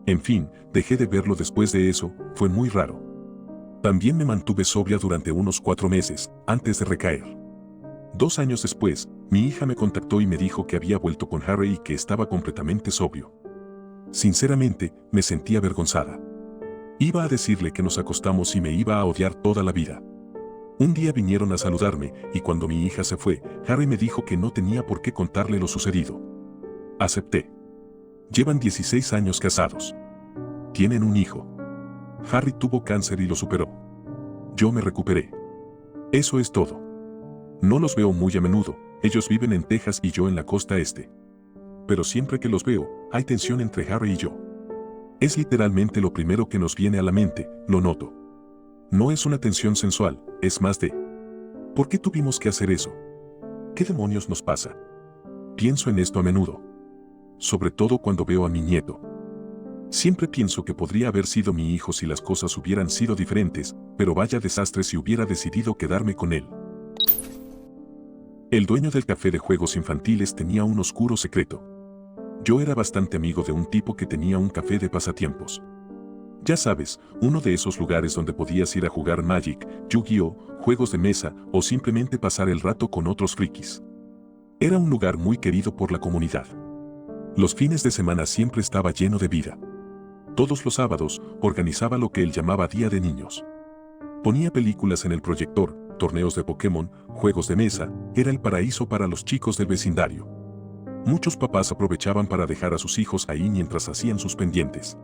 Speaker 1: En fin, dejé de verlo después de eso, fue muy raro. También me mantuve sobria durante unos 4 meses, antes de recaer. 2 años después, mi hija me contactó y me dijo que había vuelto con Harry y que estaba completamente sobrio. Sinceramente, me sentí avergonzada. Iba a decirle que nos acostamos y me iba a odiar toda la vida. Un día vinieron a saludarme y cuando mi hija se fue, Harry me dijo que no tenía por qué contarle lo sucedido. Acepté. Llevan 16 años casados. Tienen un hijo. Harry tuvo cáncer y lo superó. Yo me recuperé. Eso es todo. No los veo muy a menudo, ellos viven en Texas y yo en la costa este. Pero siempre que los veo, hay tensión entre Harry y yo. Es literalmente lo primero que nos viene a la mente, lo noto. No es una tensión sensual, es más de... ¿Por qué tuvimos que hacer eso? ¿Qué demonios nos pasa? Pienso en esto a menudo. Sobre todo cuando veo a mi nieto. Siempre pienso que podría haber sido mi hijo si las cosas hubieran sido diferentes, pero vaya desastre si hubiera decidido quedarme con él. El dueño del café de juegos infantiles tenía un oscuro secreto. Yo era bastante amigo de un tipo que tenía un café de pasatiempos. Ya sabes, uno de esos lugares donde podías ir a jugar Magic, Yu-Gi-Oh, juegos de mesa o simplemente pasar el rato con otros frikis. Era un lugar muy querido por la comunidad. Los fines de semana siempre estaba lleno de vida. Todos los sábados, organizaba lo que él llamaba Día de Niños. Ponía películas en el proyector, torneos de Pokémon, juegos de mesa, era el paraíso para los chicos del vecindario. Muchos papás aprovechaban para dejar a sus hijos ahí mientras hacían sus pendientes.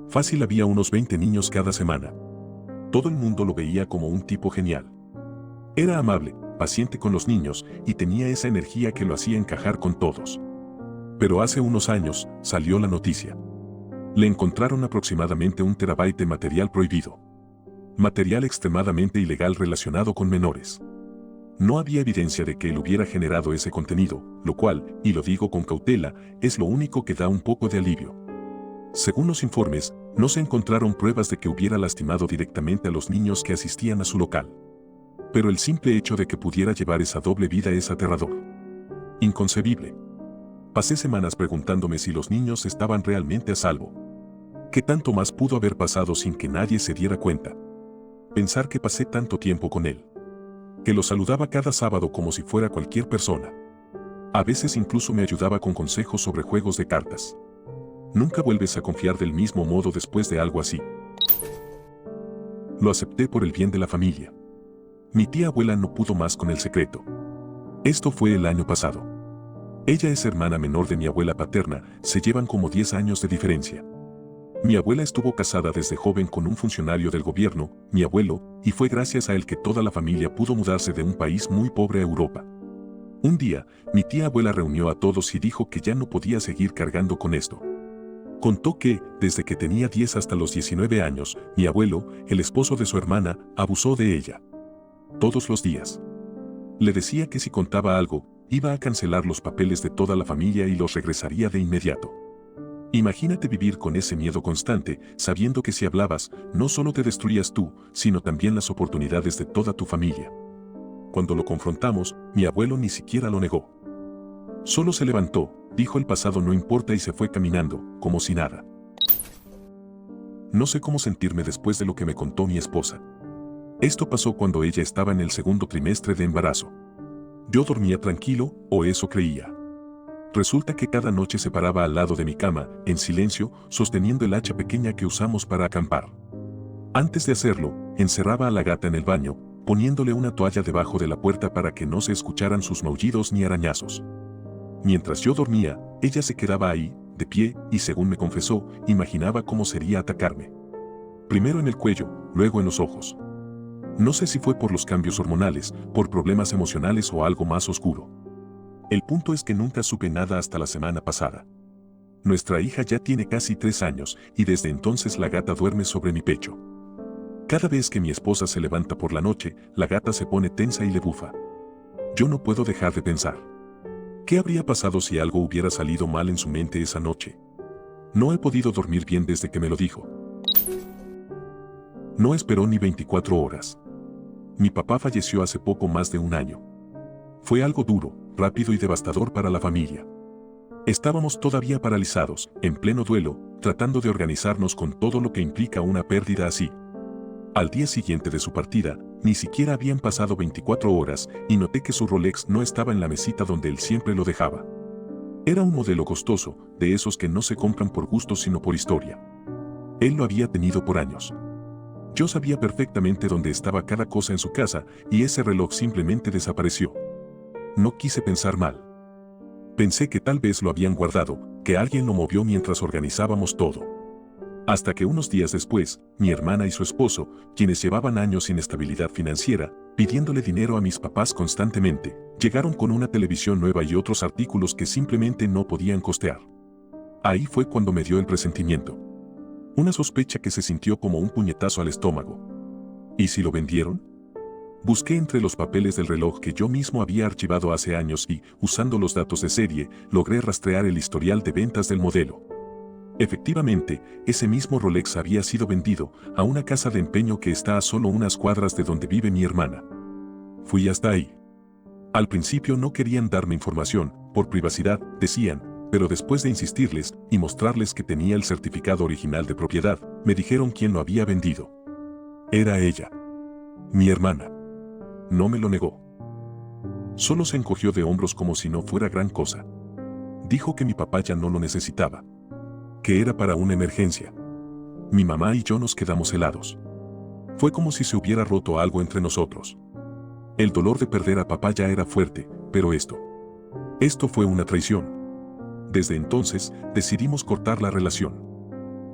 Speaker 1: Fácil había unos 20 niños cada semana. Todo el mundo lo veía como un tipo genial. Era amable, paciente con los niños y tenía esa energía que lo hacía encajar con todos. Pero hace unos años, salió la noticia. Le encontraron aproximadamente 1 terabyte de material prohibido. Material extremadamente ilegal relacionado con menores. No había evidencia de que él hubiera generado ese contenido, lo cual, y lo digo con cautela, es lo único que da un poco de alivio. Según los informes, no se encontraron pruebas de que hubiera lastimado directamente a los niños que asistían a su local. Pero el simple hecho de que pudiera llevar esa doble vida es aterrador. Inconcebible. Pasé semanas preguntándome si los niños estaban realmente a salvo. ¿Qué tanto más pudo haber pasado sin que nadie se diera cuenta? Pensar que pasé tanto tiempo con él. Que lo saludaba cada sábado como si fuera cualquier persona. A veces incluso me ayudaba con consejos sobre juegos de cartas. Nunca vuelves a confiar del mismo modo después de algo así. Lo acepté por el bien de la familia. Mi tía abuela no pudo más con el secreto. Esto fue el año pasado. Ella es hermana menor de mi abuela paterna, se llevan como 10 años de diferencia. Mi abuela estuvo casada desde joven con un funcionario del gobierno, mi abuelo, y fue gracias a él que toda la familia pudo mudarse de un país muy pobre a Europa. Un día, mi tía abuela reunió a todos y dijo que ya no podía seguir cargando con esto. Contó que, desde que tenía 10 hasta los 19 años, mi abuelo, el esposo de su hermana, abusó de ella. Todos los días. Le decía que si contaba algo, iba a cancelar los papeles de toda la familia y los regresaría de inmediato. Imagínate vivir con ese miedo constante, sabiendo que si hablabas, no solo te destruías tú, sino también las oportunidades de toda tu familia. Cuando lo confrontamos, mi abuelo ni siquiera lo negó. Solo se levantó, dijo el pasado no importa y se fue caminando, como si nada. No sé cómo sentirme después de lo que me contó mi esposa. Esto pasó cuando ella estaba en el segundo trimestre de embarazo. Yo dormía tranquilo, o eso creía. Resulta que cada noche se paraba al lado de mi cama, en silencio, sosteniendo el hacha pequeña que usamos para acampar. Antes de hacerlo, encerraba a la gata en el baño, poniéndole una toalla debajo de la puerta para que no se escucharan sus maullidos ni arañazos. Mientras yo dormía, ella se quedaba ahí, de pie, y según me confesó, imaginaba cómo sería atacarme. Primero en el cuello, luego en los ojos. No sé si fue por los cambios hormonales, por problemas emocionales o algo más oscuro. El punto es que nunca supe nada hasta la semana pasada. Nuestra hija ya tiene casi 3 años y desde entonces la gata duerme sobre mi pecho. Cada vez que mi esposa se levanta por la noche, la gata se pone tensa y le bufa. Yo no puedo dejar de pensar. ¿Qué habría pasado si algo hubiera salido mal en su mente esa noche? No he podido dormir bien desde que me lo dijo. No esperó ni 24 horas. Mi papá falleció hace poco más de un año. Fue algo duro, rápido y devastador para la familia. Estábamos todavía paralizados, en pleno duelo, tratando de organizarnos con todo lo que implica una pérdida así. Al día siguiente de su partida, ni siquiera habían pasado 24 horas y noté que su Rolex no estaba en la mesita donde él siempre lo dejaba. Era un modelo costoso, de esos que no se compran por gusto sino por historia. Él lo había tenido por años. Yo sabía perfectamente dónde estaba cada cosa en su casa y ese reloj simplemente desapareció. No quise pensar mal. Pensé que tal vez lo habían guardado, que alguien lo movió mientras organizábamos todo. Hasta que unos días después, mi hermana y su esposo, quienes llevaban años sin estabilidad financiera, pidiéndole dinero a mis papás constantemente, llegaron con una televisión nueva y otros artículos que simplemente no podían costear. Ahí fue cuando me dio el presentimiento. Una sospecha que se sintió como un puñetazo al estómago. ¿Y si lo vendieron? Busqué entre los papeles del reloj que yo mismo había archivado hace años y, usando los datos de serie, logré rastrear el historial de ventas del modelo. Efectivamente, ese mismo Rolex había sido vendido a una casa de empeño que está a solo unas cuadras de donde vive mi hermana. Fui hasta ahí. Al principio no querían darme información, por privacidad, decían, pero después de insistirles y mostrarles que tenía el certificado original de propiedad, me dijeron quién lo había vendido. Era ella. Mi hermana. No me lo negó. Solo se encogió de hombros como si no fuera gran cosa. Dijo que mi papá ya no lo necesitaba. Que era para una emergencia. Mi mamá y yo nos quedamos helados. Fue como si se hubiera roto algo entre nosotros. El dolor de perder a papá ya era fuerte, pero esto fue una traición. Desde entonces, decidimos cortar la relación.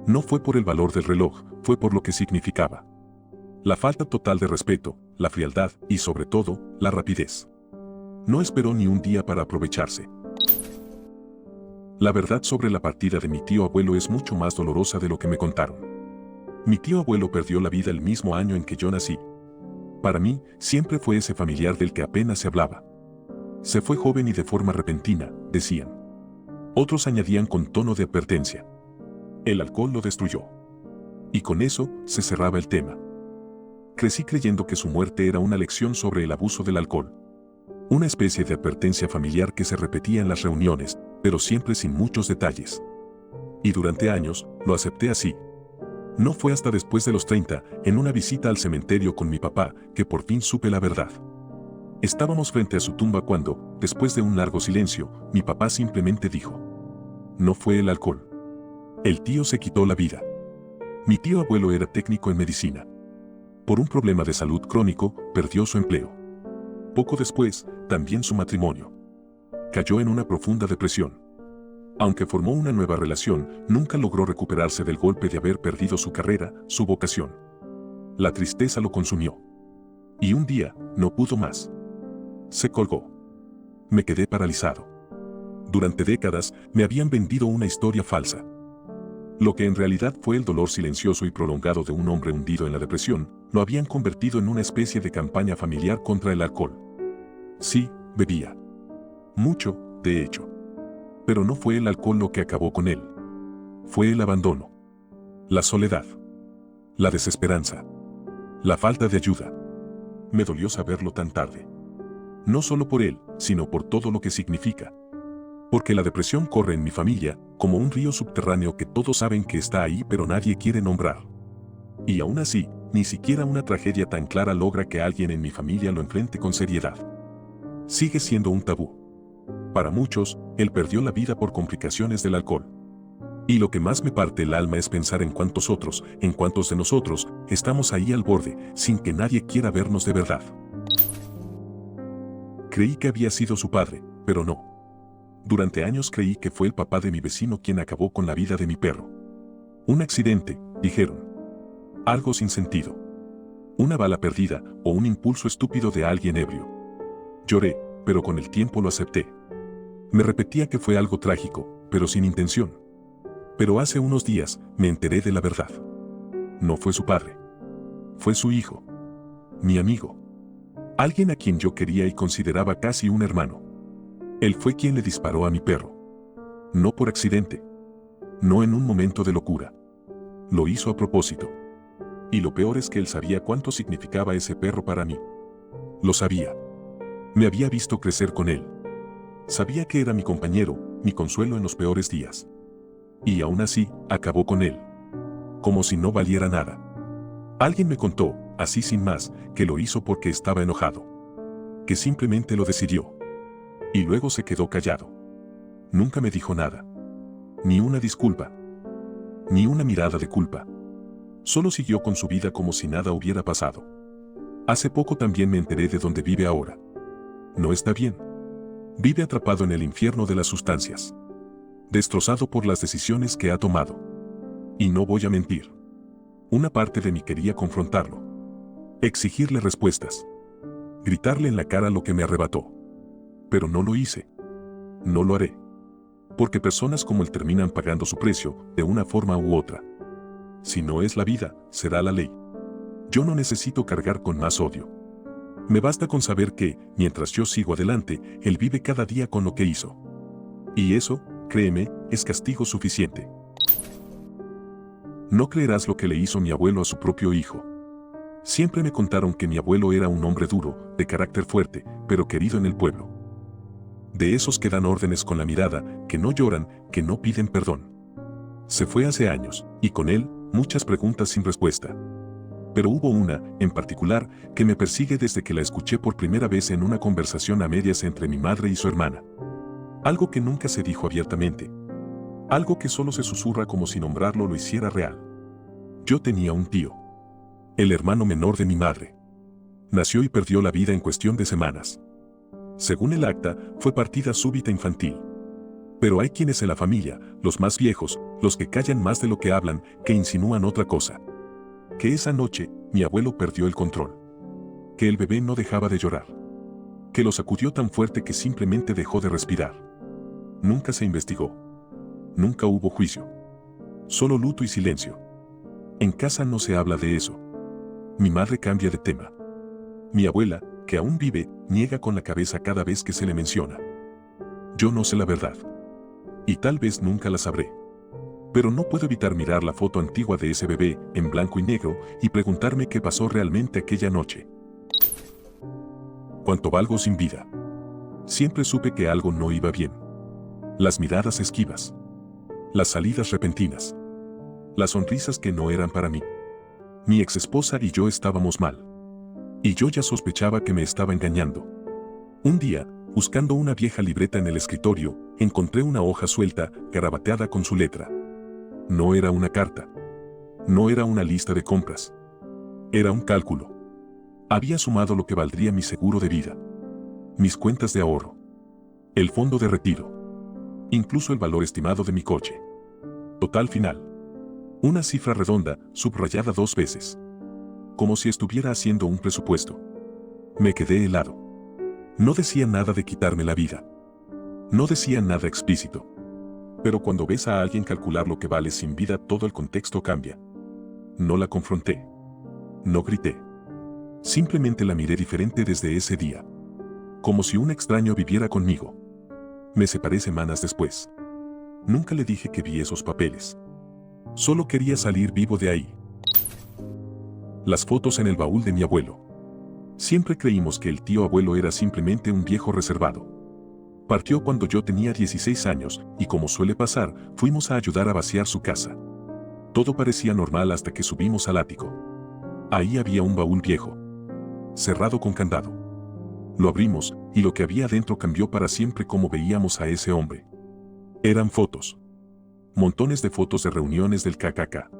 Speaker 1: No fue por el valor del reloj, fue por lo que significaba. La falta total de respeto, la frialdad y sobre todo, la rapidez. No esperó ni un día para aprovecharse. La verdad sobre la partida de mi tío abuelo es mucho más dolorosa de lo que me contaron. Mi tío abuelo perdió la vida el mismo año en que yo nací. Para mí, siempre fue ese familiar del que apenas se hablaba. Se fue joven y de forma repentina, decían. Otros añadían con tono de advertencia. El alcohol lo destruyó. Y con eso se cerraba el tema. Crecí creyendo que su muerte era una lección sobre el abuso del alcohol. Una especie de advertencia familiar que se repetía en las reuniones, pero siempre sin muchos detalles. Y durante años, lo acepté así. No fue hasta después de los 30, en una visita al cementerio con mi papá, que por fin supe la verdad. Estábamos frente a su tumba cuando, después de un largo silencio, mi papá simplemente dijo: no fue el alcohol. El tío se quitó la vida. Mi tío abuelo era técnico en medicina. Por un problema de salud crónico, perdió su empleo. Poco después, también su matrimonio. Cayó en una profunda depresión. Aunque formó una nueva relación, nunca logró recuperarse del golpe de haber perdido su carrera, su vocación. La tristeza lo consumió. Y un día, no pudo más. Se colgó. Me quedé paralizado. Durante décadas, me habían vendido una historia falsa. Lo que en realidad fue el dolor silencioso y prolongado de un hombre hundido en la depresión, lo habían convertido en una especie de campaña familiar contra el alcohol. Sí, bebía. Mucho, de hecho. Pero no fue el alcohol lo que acabó con él. Fue el abandono. La soledad. La desesperanza. La falta de ayuda. Me dolió saberlo tan tarde. No solo por él, sino por todo lo que significa. Porque la depresión corre en mi familia, como un río subterráneo que todos saben que está ahí pero nadie quiere nombrar. Y aún así, ni siquiera una tragedia tan clara logra que alguien en mi familia lo enfrente con seriedad. Sigue siendo un tabú. Para muchos, él perdió la vida por complicaciones del alcohol. Y lo que más me parte el alma es pensar en cuántos otros, en cuántos de nosotros, estamos ahí al borde, sin que nadie quiera vernos de verdad. Creí que había sido su padre, pero no. Durante años creí que fue el papá de mi vecino quien acabó con la vida de mi perro. Un accidente, dijeron. Algo sin sentido. Una bala perdida o un impulso estúpido de alguien ebrio. Lloré, pero con el tiempo lo acepté. Me repetía que fue algo trágico, pero sin intención. Pero hace unos días me enteré de la verdad. No fue su padre. Fue su hijo. Mi amigo. Alguien a quien yo quería y consideraba casi un hermano. Él fue quien le disparó a mi perro. No por accidente. No en un momento de locura. Lo hizo a propósito. Y lo peor es que él sabía cuánto significaba ese perro para mí. Lo sabía. Me había visto crecer con él. Sabía que era mi compañero, mi consuelo en los peores días. Y aún así, acabó con él. Como si no valiera nada. Alguien me contó, así sin más, que lo hizo porque estaba enojado. Que simplemente lo decidió. Y luego se quedó callado. Nunca me dijo nada. Ni una disculpa. Ni una mirada de culpa. Solo siguió con su vida como si nada hubiera pasado. Hace poco también me enteré de dónde vive ahora. No está bien. Vive atrapado en el infierno de las sustancias. Destrozado por las decisiones que ha tomado. Y no voy a mentir. Una parte de mí quería confrontarlo. Exigirle respuestas. Gritarle en la cara lo que me arrebató. Pero no lo hice. No lo haré. Porque personas como él terminan pagando su precio, de una forma u otra. Si no es la vida, será la ley. Yo no necesito cargar con más odio. Me basta con saber que, mientras yo sigo adelante, él vive cada día con lo que hizo. Y eso, créeme, es castigo suficiente. No creerás lo que le hizo mi abuelo a su propio hijo. Siempre me contaron que mi abuelo era un hombre duro, de carácter fuerte, pero querido en el pueblo. De esos que dan órdenes con la mirada, que no lloran, que no piden perdón. Se fue hace años, y con él, muchas preguntas sin respuesta. Pero hubo una, en particular, que me persigue desde que la escuché por primera vez en una conversación a medias entre mi madre y su hermana. Algo que nunca se dijo abiertamente. Algo que solo se susurra como si nombrarlo lo hiciera real. Yo tenía un tío. El hermano menor de mi madre. Nació y perdió la vida en cuestión de semanas. Según el acta, fue partida súbita infantil. Pero hay quienes en la familia, los más viejos, los que callan más de lo que hablan, que insinúan otra cosa. Que esa noche, mi abuelo perdió el control. Que el bebé no dejaba de llorar. Que lo sacudió tan fuerte que simplemente dejó de respirar. Nunca se investigó. Nunca hubo juicio. Solo luto y silencio. En casa no se habla de eso. Mi madre cambia de tema. Mi abuela, que aún vive, niega con la cabeza cada vez que se le menciona. Yo no sé la verdad. Y tal vez nunca la sabré. Pero no puedo evitar mirar la foto antigua de ese bebé, en blanco y negro, y preguntarme qué pasó realmente aquella noche. ¿Cuánto valgo sin vida? Siempre supe que algo no iba bien. Las miradas esquivas. Las salidas repentinas. Las sonrisas que no eran para mí. Mi exesposa y yo estábamos mal. Y yo ya sospechaba que me estaba engañando. Un día, buscando una vieja libreta en el escritorio, encontré una hoja suelta, garabateada con su letra. No era una carta. No era una lista de compras. Era un cálculo. Había sumado lo que valdría mi seguro de vida, mis cuentas de ahorro, el fondo de retiro, incluso el valor estimado de mi coche. Total final. Una cifra redonda, subrayada 2 veces. Como si estuviera haciendo un presupuesto. Me quedé helado. No decía nada de quitarme la vida. No decía nada explícito. Pero cuando ves a alguien calcular lo que vale sin vida, todo el contexto cambia. No la confronté. No grité. Simplemente la miré diferente desde ese día. Como si un extraño viviera conmigo. Me separé semanas después. Nunca le dije que vi esos papeles. Solo quería salir vivo de ahí. Las fotos en el baúl de mi abuelo. Siempre creímos que el tío abuelo era simplemente un viejo reservado. Partió cuando yo tenía 16 años, y como suele pasar, fuimos a ayudar a vaciar su casa. Todo parecía normal hasta que subimos al ático. Ahí había un baúl viejo, cerrado con candado. Lo abrimos, y lo que había dentro cambió para siempre como veíamos a ese hombre. Eran fotos. Montones de fotos de reuniones del KKK.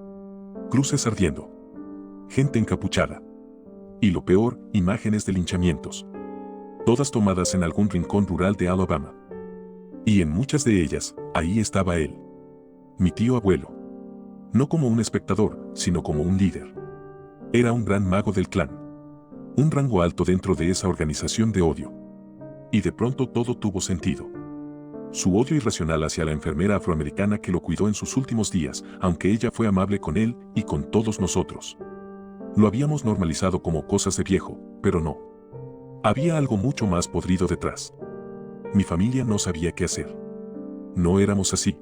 Speaker 1: Cruces ardiendo. Gente encapuchada. Y lo peor, imágenes de linchamientos. Todas tomadas en algún rincón rural de Alabama. Y en muchas de ellas, ahí estaba él. Mi tío abuelo. No como un espectador, sino como un líder. Era un gran mago del clan. Un rango alto dentro de esa organización de odio. Y de pronto todo tuvo sentido. Su odio irracional hacia la enfermera afroamericana que lo cuidó en sus últimos días, aunque ella fue amable con él y con todos nosotros. Lo habíamos normalizado como cosas de viejo, pero no. Había algo mucho más podrido detrás. Mi familia no sabía qué hacer. No éramos así.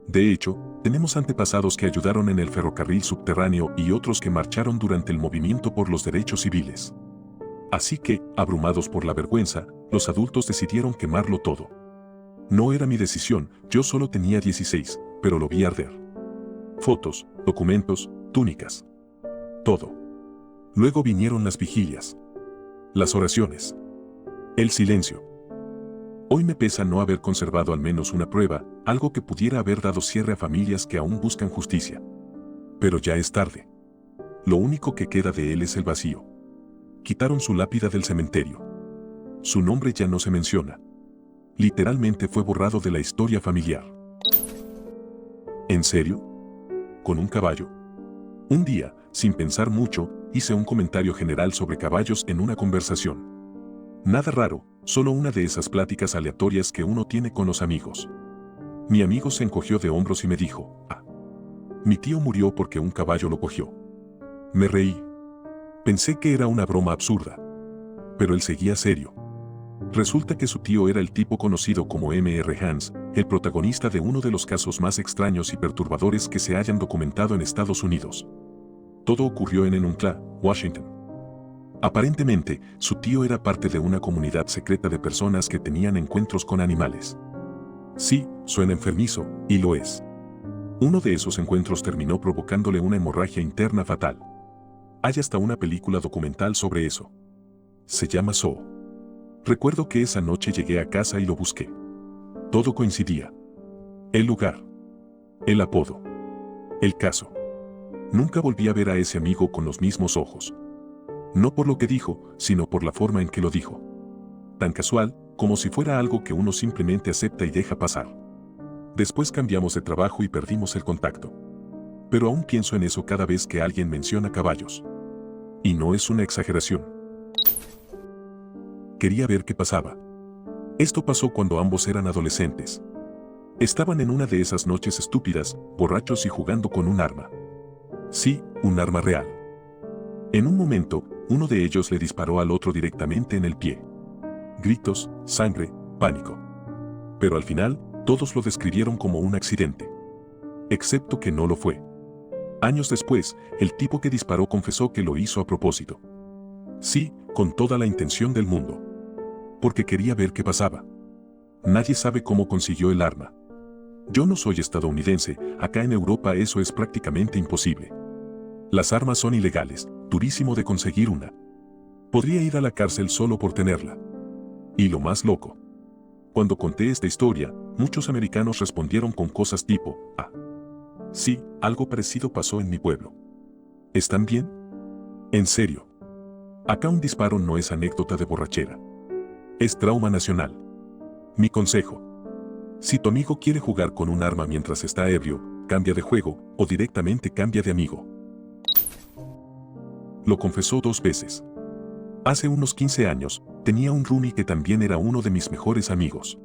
Speaker 1: De hecho, tenemos antepasados que ayudaron en el ferrocarril subterráneo y otros que marcharon durante el movimiento por los derechos civiles. Así que, abrumados por la vergüenza, los adultos decidieron quemarlo todo. No era mi decisión, yo solo tenía 16, pero lo vi arder. Fotos, documentos, túnicas. Todo. Luego vinieron las vigilias. Las oraciones. El silencio. Hoy me pesa no haber conservado al menos una prueba, algo que pudiera haber dado cierre a familias que aún buscan justicia. Pero ya es tarde. Lo único que queda de él es el vacío. Quitaron su lápida del cementerio. Su nombre ya no se menciona. Literalmente fue borrado de la historia familiar. ¿En serio? ¿Con un caballo? Un día, sin pensar mucho, hice un comentario general sobre caballos en una conversación. Nada raro, solo una de esas pláticas aleatorias que uno tiene con los amigos. Mi amigo se encogió de hombros y me dijo, mi tío murió porque un caballo lo cogió. Me reí. Pensé que era una broma absurda. Pero él seguía serio. Resulta que su tío era el tipo conocido como M.R. Hans, el protagonista de uno de los casos más extraños y perturbadores que se hayan documentado en Estados Unidos. Todo ocurrió en Enumclaw, Washington. Aparentemente, su tío era parte de una comunidad secreta de personas que tenían encuentros con animales. Sí, suena enfermizo, y lo es. Uno de esos encuentros terminó provocándole una hemorragia interna fatal. Hay hasta una película documental sobre eso. Se llama Zoo. Recuerdo que esa noche llegué a casa y lo busqué. Todo coincidía. El lugar. El apodo. El caso. Nunca volví a ver a ese amigo con los mismos ojos. No por lo que dijo, sino por la forma en que lo dijo. Tan casual, como si fuera algo que uno simplemente acepta y deja pasar. Después cambiamos de trabajo y perdimos el contacto. Pero aún pienso en eso cada vez que alguien menciona caballos. Y no es una exageración. Quería ver qué pasaba. Esto pasó cuando ambos eran adolescentes. Estaban en una de esas noches estúpidas, borrachos y jugando con un arma. Sí, un arma real. En un momento, uno de ellos le disparó al otro directamente en el pie. Gritos, sangre, pánico. Pero al final, todos lo describieron como un accidente. Excepto que no lo fue. Años después, el tipo que disparó confesó que lo hizo a propósito. Sí, con toda la intención del mundo. Porque quería ver qué pasaba. Nadie sabe cómo consiguió el arma. Yo no soy estadounidense, acá en Europa eso es prácticamente imposible. Las armas son ilegales, durísimo de conseguir una. Podría ir a la cárcel solo por tenerla. Y lo más loco. Cuando conté esta historia, muchos americanos respondieron con cosas tipo, ah, sí, algo parecido pasó en mi pueblo. ¿Están bien? En serio. Acá un disparo no es anécdota de borrachera. Es trauma nacional. Mi consejo. Si tu amigo quiere jugar con un arma mientras está ebrio, cambia de juego o directamente cambia de amigo. Lo confesó 2 veces. Hace unos 15 años, tenía un roomie que también era uno de mis mejores amigos.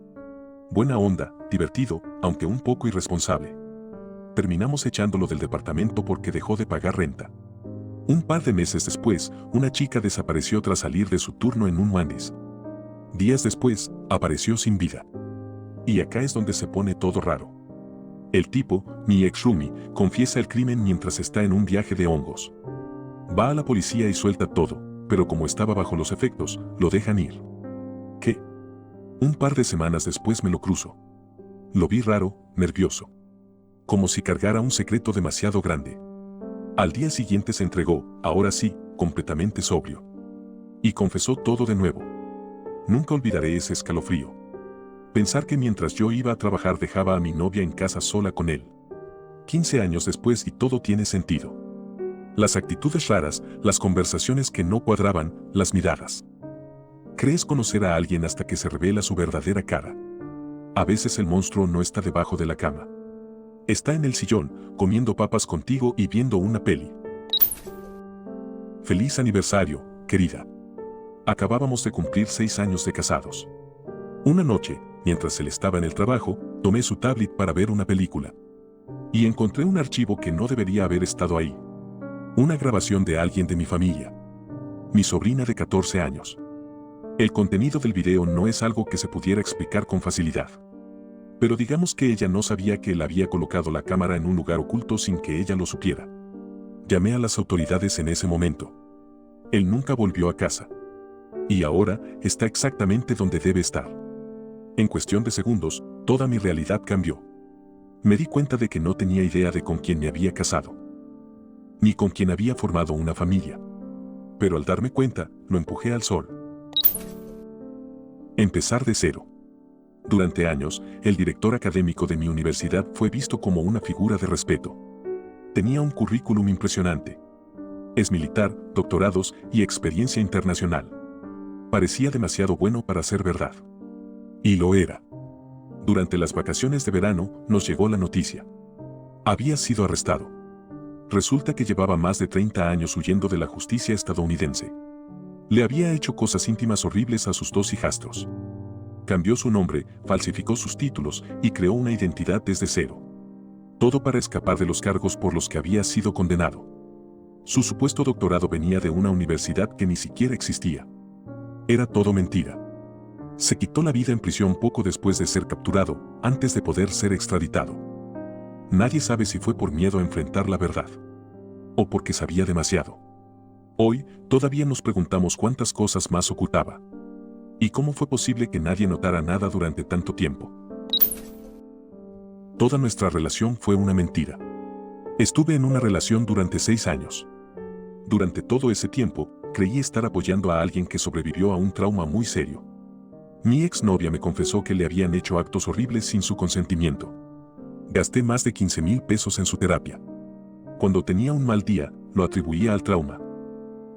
Speaker 1: Buena onda, divertido, aunque un poco irresponsable. Terminamos echándolo del departamento porque dejó de pagar renta. Un par de meses después, una chica desapareció tras salir de su turno en un Wendy's. Días después, apareció sin vida. Y acá es donde se pone todo raro. El tipo, mi ex roomie, confiesa el crimen mientras está en un viaje de hongos. Va a la policía y suelta todo, pero como estaba bajo los efectos, lo dejan ir. ¿Qué? Un par de semanas después me lo cruzo. Lo vi raro, nervioso. Como si cargara un secreto demasiado grande. Al día siguiente se entregó, ahora sí, completamente sobrio. Y confesó todo de nuevo. Nunca olvidaré ese escalofrío. Pensar que mientras yo iba a trabajar dejaba a mi novia en casa sola con él. 15 años después y todo tiene sentido. Las actitudes raras, las conversaciones que no cuadraban, las miradas. Crees conocer a alguien hasta que se revela su verdadera cara. A veces el monstruo no está debajo de la cama. Está en el sillón, comiendo papas contigo y viendo una peli. Feliz aniversario, querida. Acabábamos de cumplir 6 años de casados. Una noche, mientras él estaba en el trabajo, tomé su tablet para ver una película. Y encontré un archivo que no debería haber estado ahí. Una grabación de alguien de mi familia. Mi sobrina de 14 años. El contenido del video no es algo que se pudiera explicar con facilidad. Pero digamos que ella no sabía que él había colocado la cámara en un lugar oculto sin que ella lo supiera. Llamé a las autoridades en ese momento. Él nunca volvió a casa. Y ahora está exactamente donde debe estar. En cuestión de segundos, toda mi realidad cambió. Me di cuenta de que no tenía idea de con quién me había casado. Ni con quién había formado una familia. Pero al darme cuenta, lo empujé al sol. Empezar de cero. Durante años, el director académico de mi universidad fue visto como una figura de respeto. Tenía un currículum impresionante. Es militar, doctorados y experiencia internacional. Parecía demasiado bueno para ser verdad. Y lo era. Durante las vacaciones de verano, nos llegó la noticia. Había sido arrestado. Resulta que llevaba más de 30 años huyendo de la justicia estadounidense. Le había hecho cosas íntimas horribles a sus 2 hijastros. Cambió su nombre, falsificó sus títulos y creó una identidad desde cero. Todo para escapar de los cargos por los que había sido condenado. Su supuesto doctorado venía de una universidad que ni siquiera existía. Era todo mentira. Se quitó la vida en prisión poco después de ser capturado, antes de poder ser extraditado. Nadie sabe si fue por miedo a enfrentar la verdad. O porque sabía demasiado. Hoy, todavía nos preguntamos cuántas cosas más ocultaba. ¿Y cómo fue posible que nadie notara nada durante tanto tiempo? Toda nuestra relación fue una mentira. Estuve en una relación durante 6 años. Durante todo ese tiempo, creí estar apoyando a alguien que sobrevivió a un trauma muy serio. Mi exnovia me confesó que le habían hecho actos horribles sin su consentimiento. Gasté más de 15,000 pesos en su terapia. Cuando tenía un mal día, lo atribuía al trauma.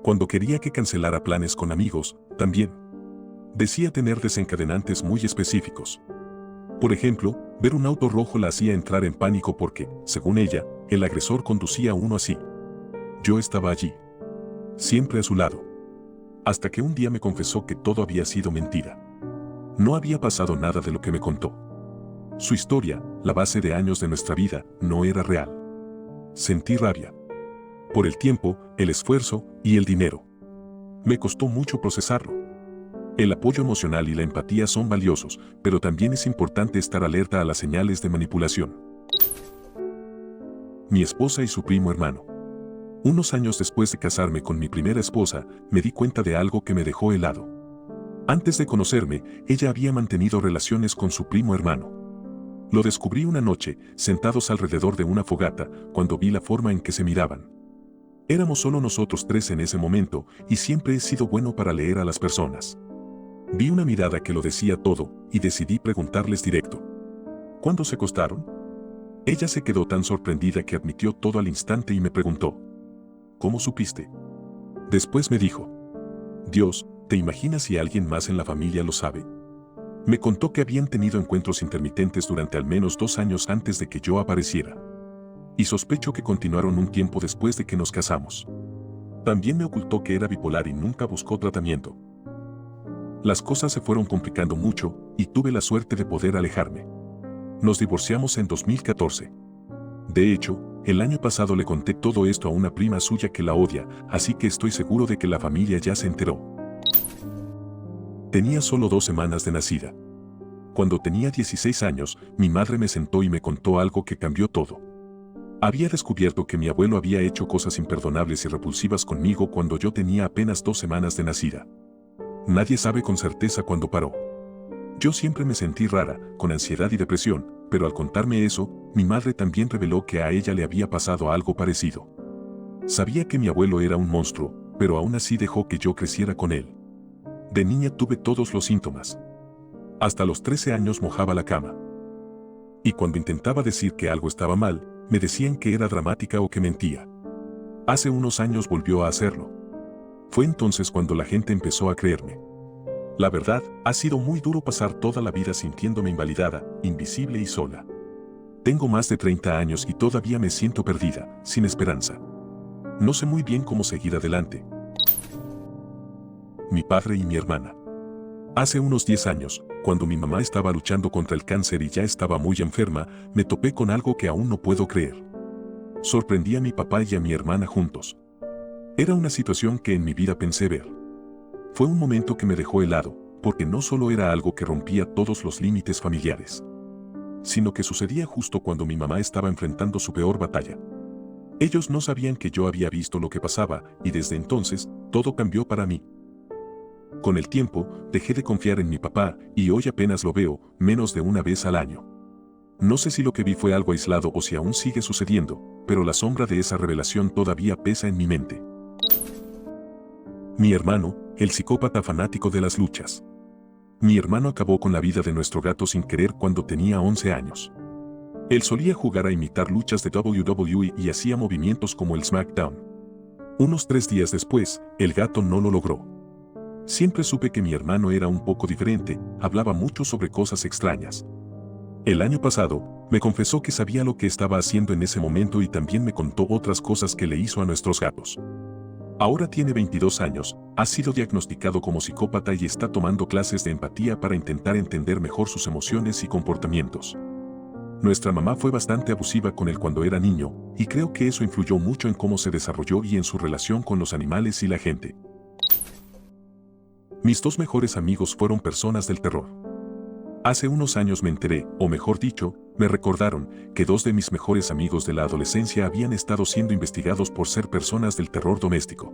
Speaker 1: Cuando quería que cancelara planes con amigos, también. Decía tener desencadenantes muy específicos. Por ejemplo, ver un auto rojo la hacía entrar en pánico porque, según ella, el agresor conducía uno así. Yo estaba allí. Siempre a su lado. Hasta que un día me confesó que todo había sido mentira. No había pasado nada de lo que me contó. Su historia, la base de años de nuestra vida, no era real. Sentí rabia. Por el tiempo, el esfuerzo y el dinero. Me costó mucho procesarlo. El apoyo emocional y la empatía son valiosos, pero también es importante estar alerta a las señales de manipulación. mi esposa y su primo hermano. Unos años después de casarme con mi primera esposa, me di cuenta de algo que me dejó helado. Antes de conocerme, ella había mantenido relaciones con su primo hermano. Lo descubrí una noche, sentados alrededor de una fogata, cuando vi la forma en que se miraban. Éramos solo nosotros tres en ese momento, y siempre he sido bueno para leer a las personas. Vi una mirada que lo decía todo, y decidí preguntarles directo. ¿Cuándo se acostaron? Ella se quedó tan sorprendida que admitió todo al instante y me preguntó. ¿Cómo supiste? Después me dijo. Dios, ¿te imaginas si alguien más en la familia lo sabe? Me contó que habían tenido encuentros intermitentes durante al menos 2 años antes de que yo apareciera. Y sospecho que continuaron un tiempo después de que nos casamos. También me ocultó que era bipolar y nunca buscó tratamiento. Las cosas se fueron complicando mucho y tuve la suerte de poder alejarme. Nos divorciamos en 2014. De hecho, el año pasado le conté todo esto a una prima suya que la odia, así que estoy seguro de que la familia ya se enteró. Tenía solo 2 semanas de nacida. Cuando tenía 16 años, mi madre me sentó y me contó algo que cambió todo. Había descubierto que mi abuelo había hecho cosas imperdonables y repulsivas conmigo cuando yo tenía apenas 2 semanas de nacida. Nadie sabe con certeza cuándo paró. Yo siempre me sentí rara, con ansiedad y depresión, pero al contarme eso, mi madre también reveló que a ella le había pasado algo parecido. Sabía que mi abuelo era un monstruo, pero aún así dejó que yo creciera con él. De niña tuve todos los síntomas. Hasta los 13 años mojaba la cama. Y cuando intentaba decir que algo estaba mal, me decían que era dramática o que mentía. Hace unos años volvió a hacerlo. Fue entonces cuando la gente empezó a creerme. La verdad, ha sido muy duro pasar toda la vida sintiéndome invalidada, invisible y sola. Tengo más de 30 años y todavía me siento perdida, sin esperanza. No sé muy bien cómo seguir adelante. Mi padre y mi hermana. Hace unos 10 años, cuando mi mamá estaba luchando contra el cáncer y ya estaba muy enferma, me topé con algo que aún no puedo creer. Sorprendí a mi papá y a mi hermana juntos. Era una situación que en mi vida pensé ver. Fue un momento que me dejó helado, porque no solo era algo que rompía todos los límites familiares, sino que sucedía justo cuando mi mamá estaba enfrentando su peor batalla. Ellos no sabían que yo había visto lo que pasaba, y desde entonces, todo cambió para mí. Con el tiempo, dejé de confiar en mi papá, y hoy apenas lo veo, menos de una vez al año. No sé si lo que vi fue algo aislado o si aún sigue sucediendo, pero la sombra de esa revelación todavía pesa en mi mente. Mi hermano, el psicópata fanático de las luchas. Mi hermano acabó con la vida de nuestro gato sin querer cuando tenía 11 años. Él solía jugar a imitar luchas de WWE y hacía movimientos como el SmackDown. Unos 3 días después, el gato no lo logró. Siempre supe que mi hermano era un poco diferente, hablaba mucho sobre cosas extrañas. El año pasado, me confesó que sabía lo que estaba haciendo en ese momento y también me contó otras cosas que le hizo a nuestros gatos. Ahora tiene 22 años, ha sido diagnosticado como psicópata y está tomando clases de empatía para intentar entender mejor sus emociones y comportamientos. Nuestra mamá fue bastante abusiva con él cuando era niño, y creo que eso influyó mucho en cómo se desarrolló y en su relación con los animales y la gente. Mis 2 mejores amigos fueron personas del terror. Hace unos años me enteré, o mejor dicho, me recordaron, que 2 de mis mejores amigos de la adolescencia habían estado siendo investigados por ser personas del terror doméstico.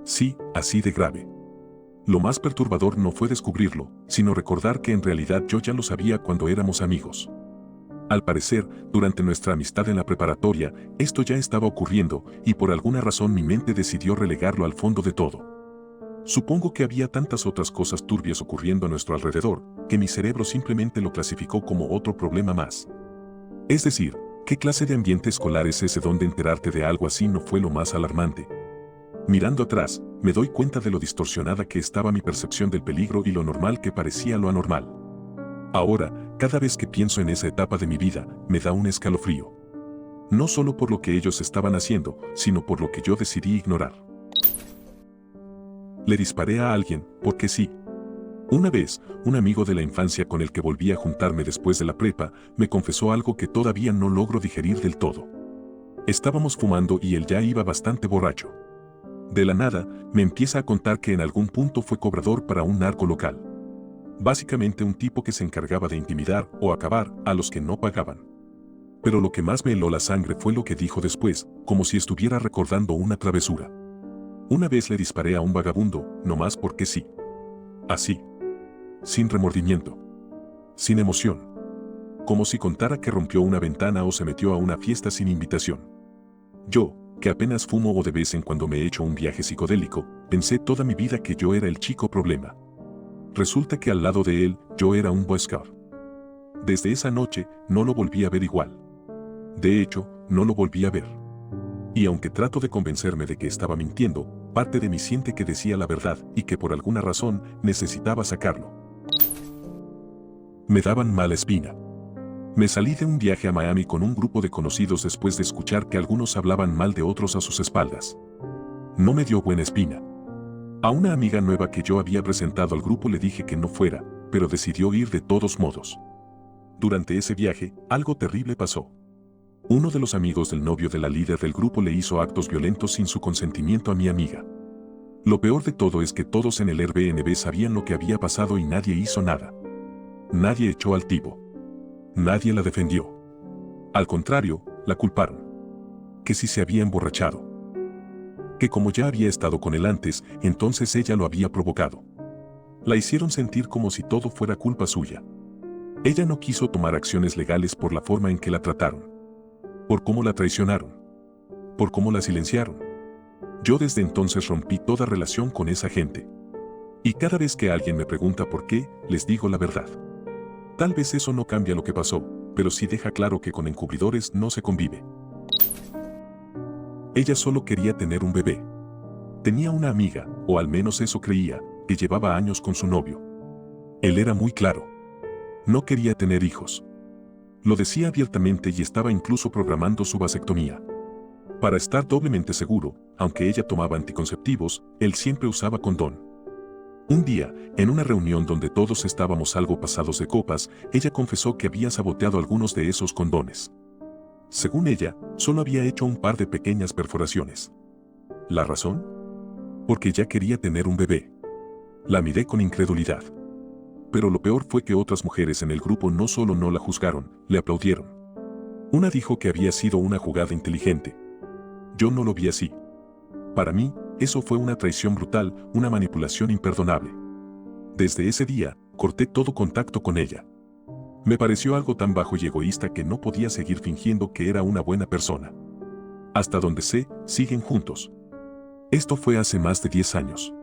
Speaker 1: Sí, así de grave. Lo más perturbador no fue descubrirlo, sino recordar que en realidad yo ya lo sabía cuando éramos amigos. Al parecer, durante nuestra amistad en la preparatoria, esto ya estaba ocurriendo, y por alguna razón mi mente decidió relegarlo al fondo de todo. Supongo que había tantas otras cosas turbias ocurriendo a nuestro alrededor, que mi cerebro simplemente lo clasificó como otro problema más. Es decir, ¿qué clase de ambiente escolar es ese donde enterarte de algo así no fue lo más alarmante? Mirando atrás, me doy cuenta de lo distorsionada que estaba mi percepción del peligro y lo normal que parecía lo anormal. Ahora, cada vez que pienso en esa etapa de mi vida, me da un escalofrío. No solo por lo que ellos estaban haciendo, sino por lo que yo decidí ignorar. Le disparé a alguien, porque sí. Una vez, un amigo de la infancia con el que volví a juntarme después de la prepa, me confesó algo que todavía no logro digerir del todo. Estábamos fumando y él ya iba bastante borracho. De la nada, me empieza a contar que en algún punto fue cobrador para un narco local. Básicamente un tipo que se encargaba de intimidar o acabar a los que no pagaban. Pero lo que más me heló la sangre fue lo que dijo después, como si estuviera recordando una travesura. Una vez le disparé a un vagabundo, nomás porque sí. Así. Sin remordimiento. Sin emoción. Como si contara que rompió una ventana o se metió a una fiesta sin invitación. Yo, que apenas fumo o de vez en cuando me echo un viaje psicodélico, pensé toda mi vida que yo era el chico problema. Resulta que al lado de él, yo era un Boy Scout. Desde esa noche, no lo volví a ver igual. De hecho, no lo volví a ver. Y aunque trato de convencerme de que estaba mintiendo, parte de mí siente que decía la verdad y que por alguna razón necesitaba sacarlo. Me daban mala espina. Me salí de un viaje a Miami con un grupo de conocidos después de escuchar que algunos hablaban mal de otros a sus espaldas. No me dio buena espina. A una amiga nueva que yo había presentado al grupo le dije que no fuera, pero decidió ir de todos modos. Durante ese viaje, algo terrible pasó. Uno de los amigos del novio de la líder del grupo le hizo actos violentos sin su consentimiento a mi amiga. Lo peor de todo es que todos en el Airbnb sabían lo que había pasado y nadie hizo nada. Nadie echó al tipo. Nadie la defendió. Al contrario, la culparon. Que si se había emborrachado. Que como ya había estado con él antes, entonces ella lo había provocado. La hicieron sentir como si todo fuera culpa suya. Ella no quiso tomar acciones legales por la forma en que la trataron. Por cómo la traicionaron. Por cómo la silenciaron. Yo desde entonces rompí toda relación con esa gente. Y cada vez que alguien me pregunta por qué, les digo la verdad. Tal vez eso no cambia lo que pasó, pero sí deja claro que con encubridores no se convive. Ella solo quería tener un bebé. Tenía una amiga, o al menos eso creía, que llevaba años con su novio. Él era muy claro. No quería tener hijos. Lo decía abiertamente y estaba incluso programando su vasectomía. Para estar doblemente seguro, aunque ella tomaba anticonceptivos, él siempre usaba condón. Un día, en una reunión donde todos estábamos algo pasados de copas, ella confesó que había saboteado algunos de esos condones. Según ella, solo había hecho un par de pequeñas perforaciones. ¿La razón? Porque ya quería tener un bebé. La miré con incredulidad. Pero lo peor fue que otras mujeres en el grupo no solo no la juzgaron, le aplaudieron. Una dijo que había sido una jugada inteligente. Yo no lo vi así. Para mí, eso fue una traición brutal, una manipulación imperdonable. Desde ese día, corté todo contacto con ella. Me pareció algo tan bajo y egoísta que no podía seguir fingiendo que era una buena persona. Hasta donde sé, siguen juntos. Esto fue hace más de 10 años.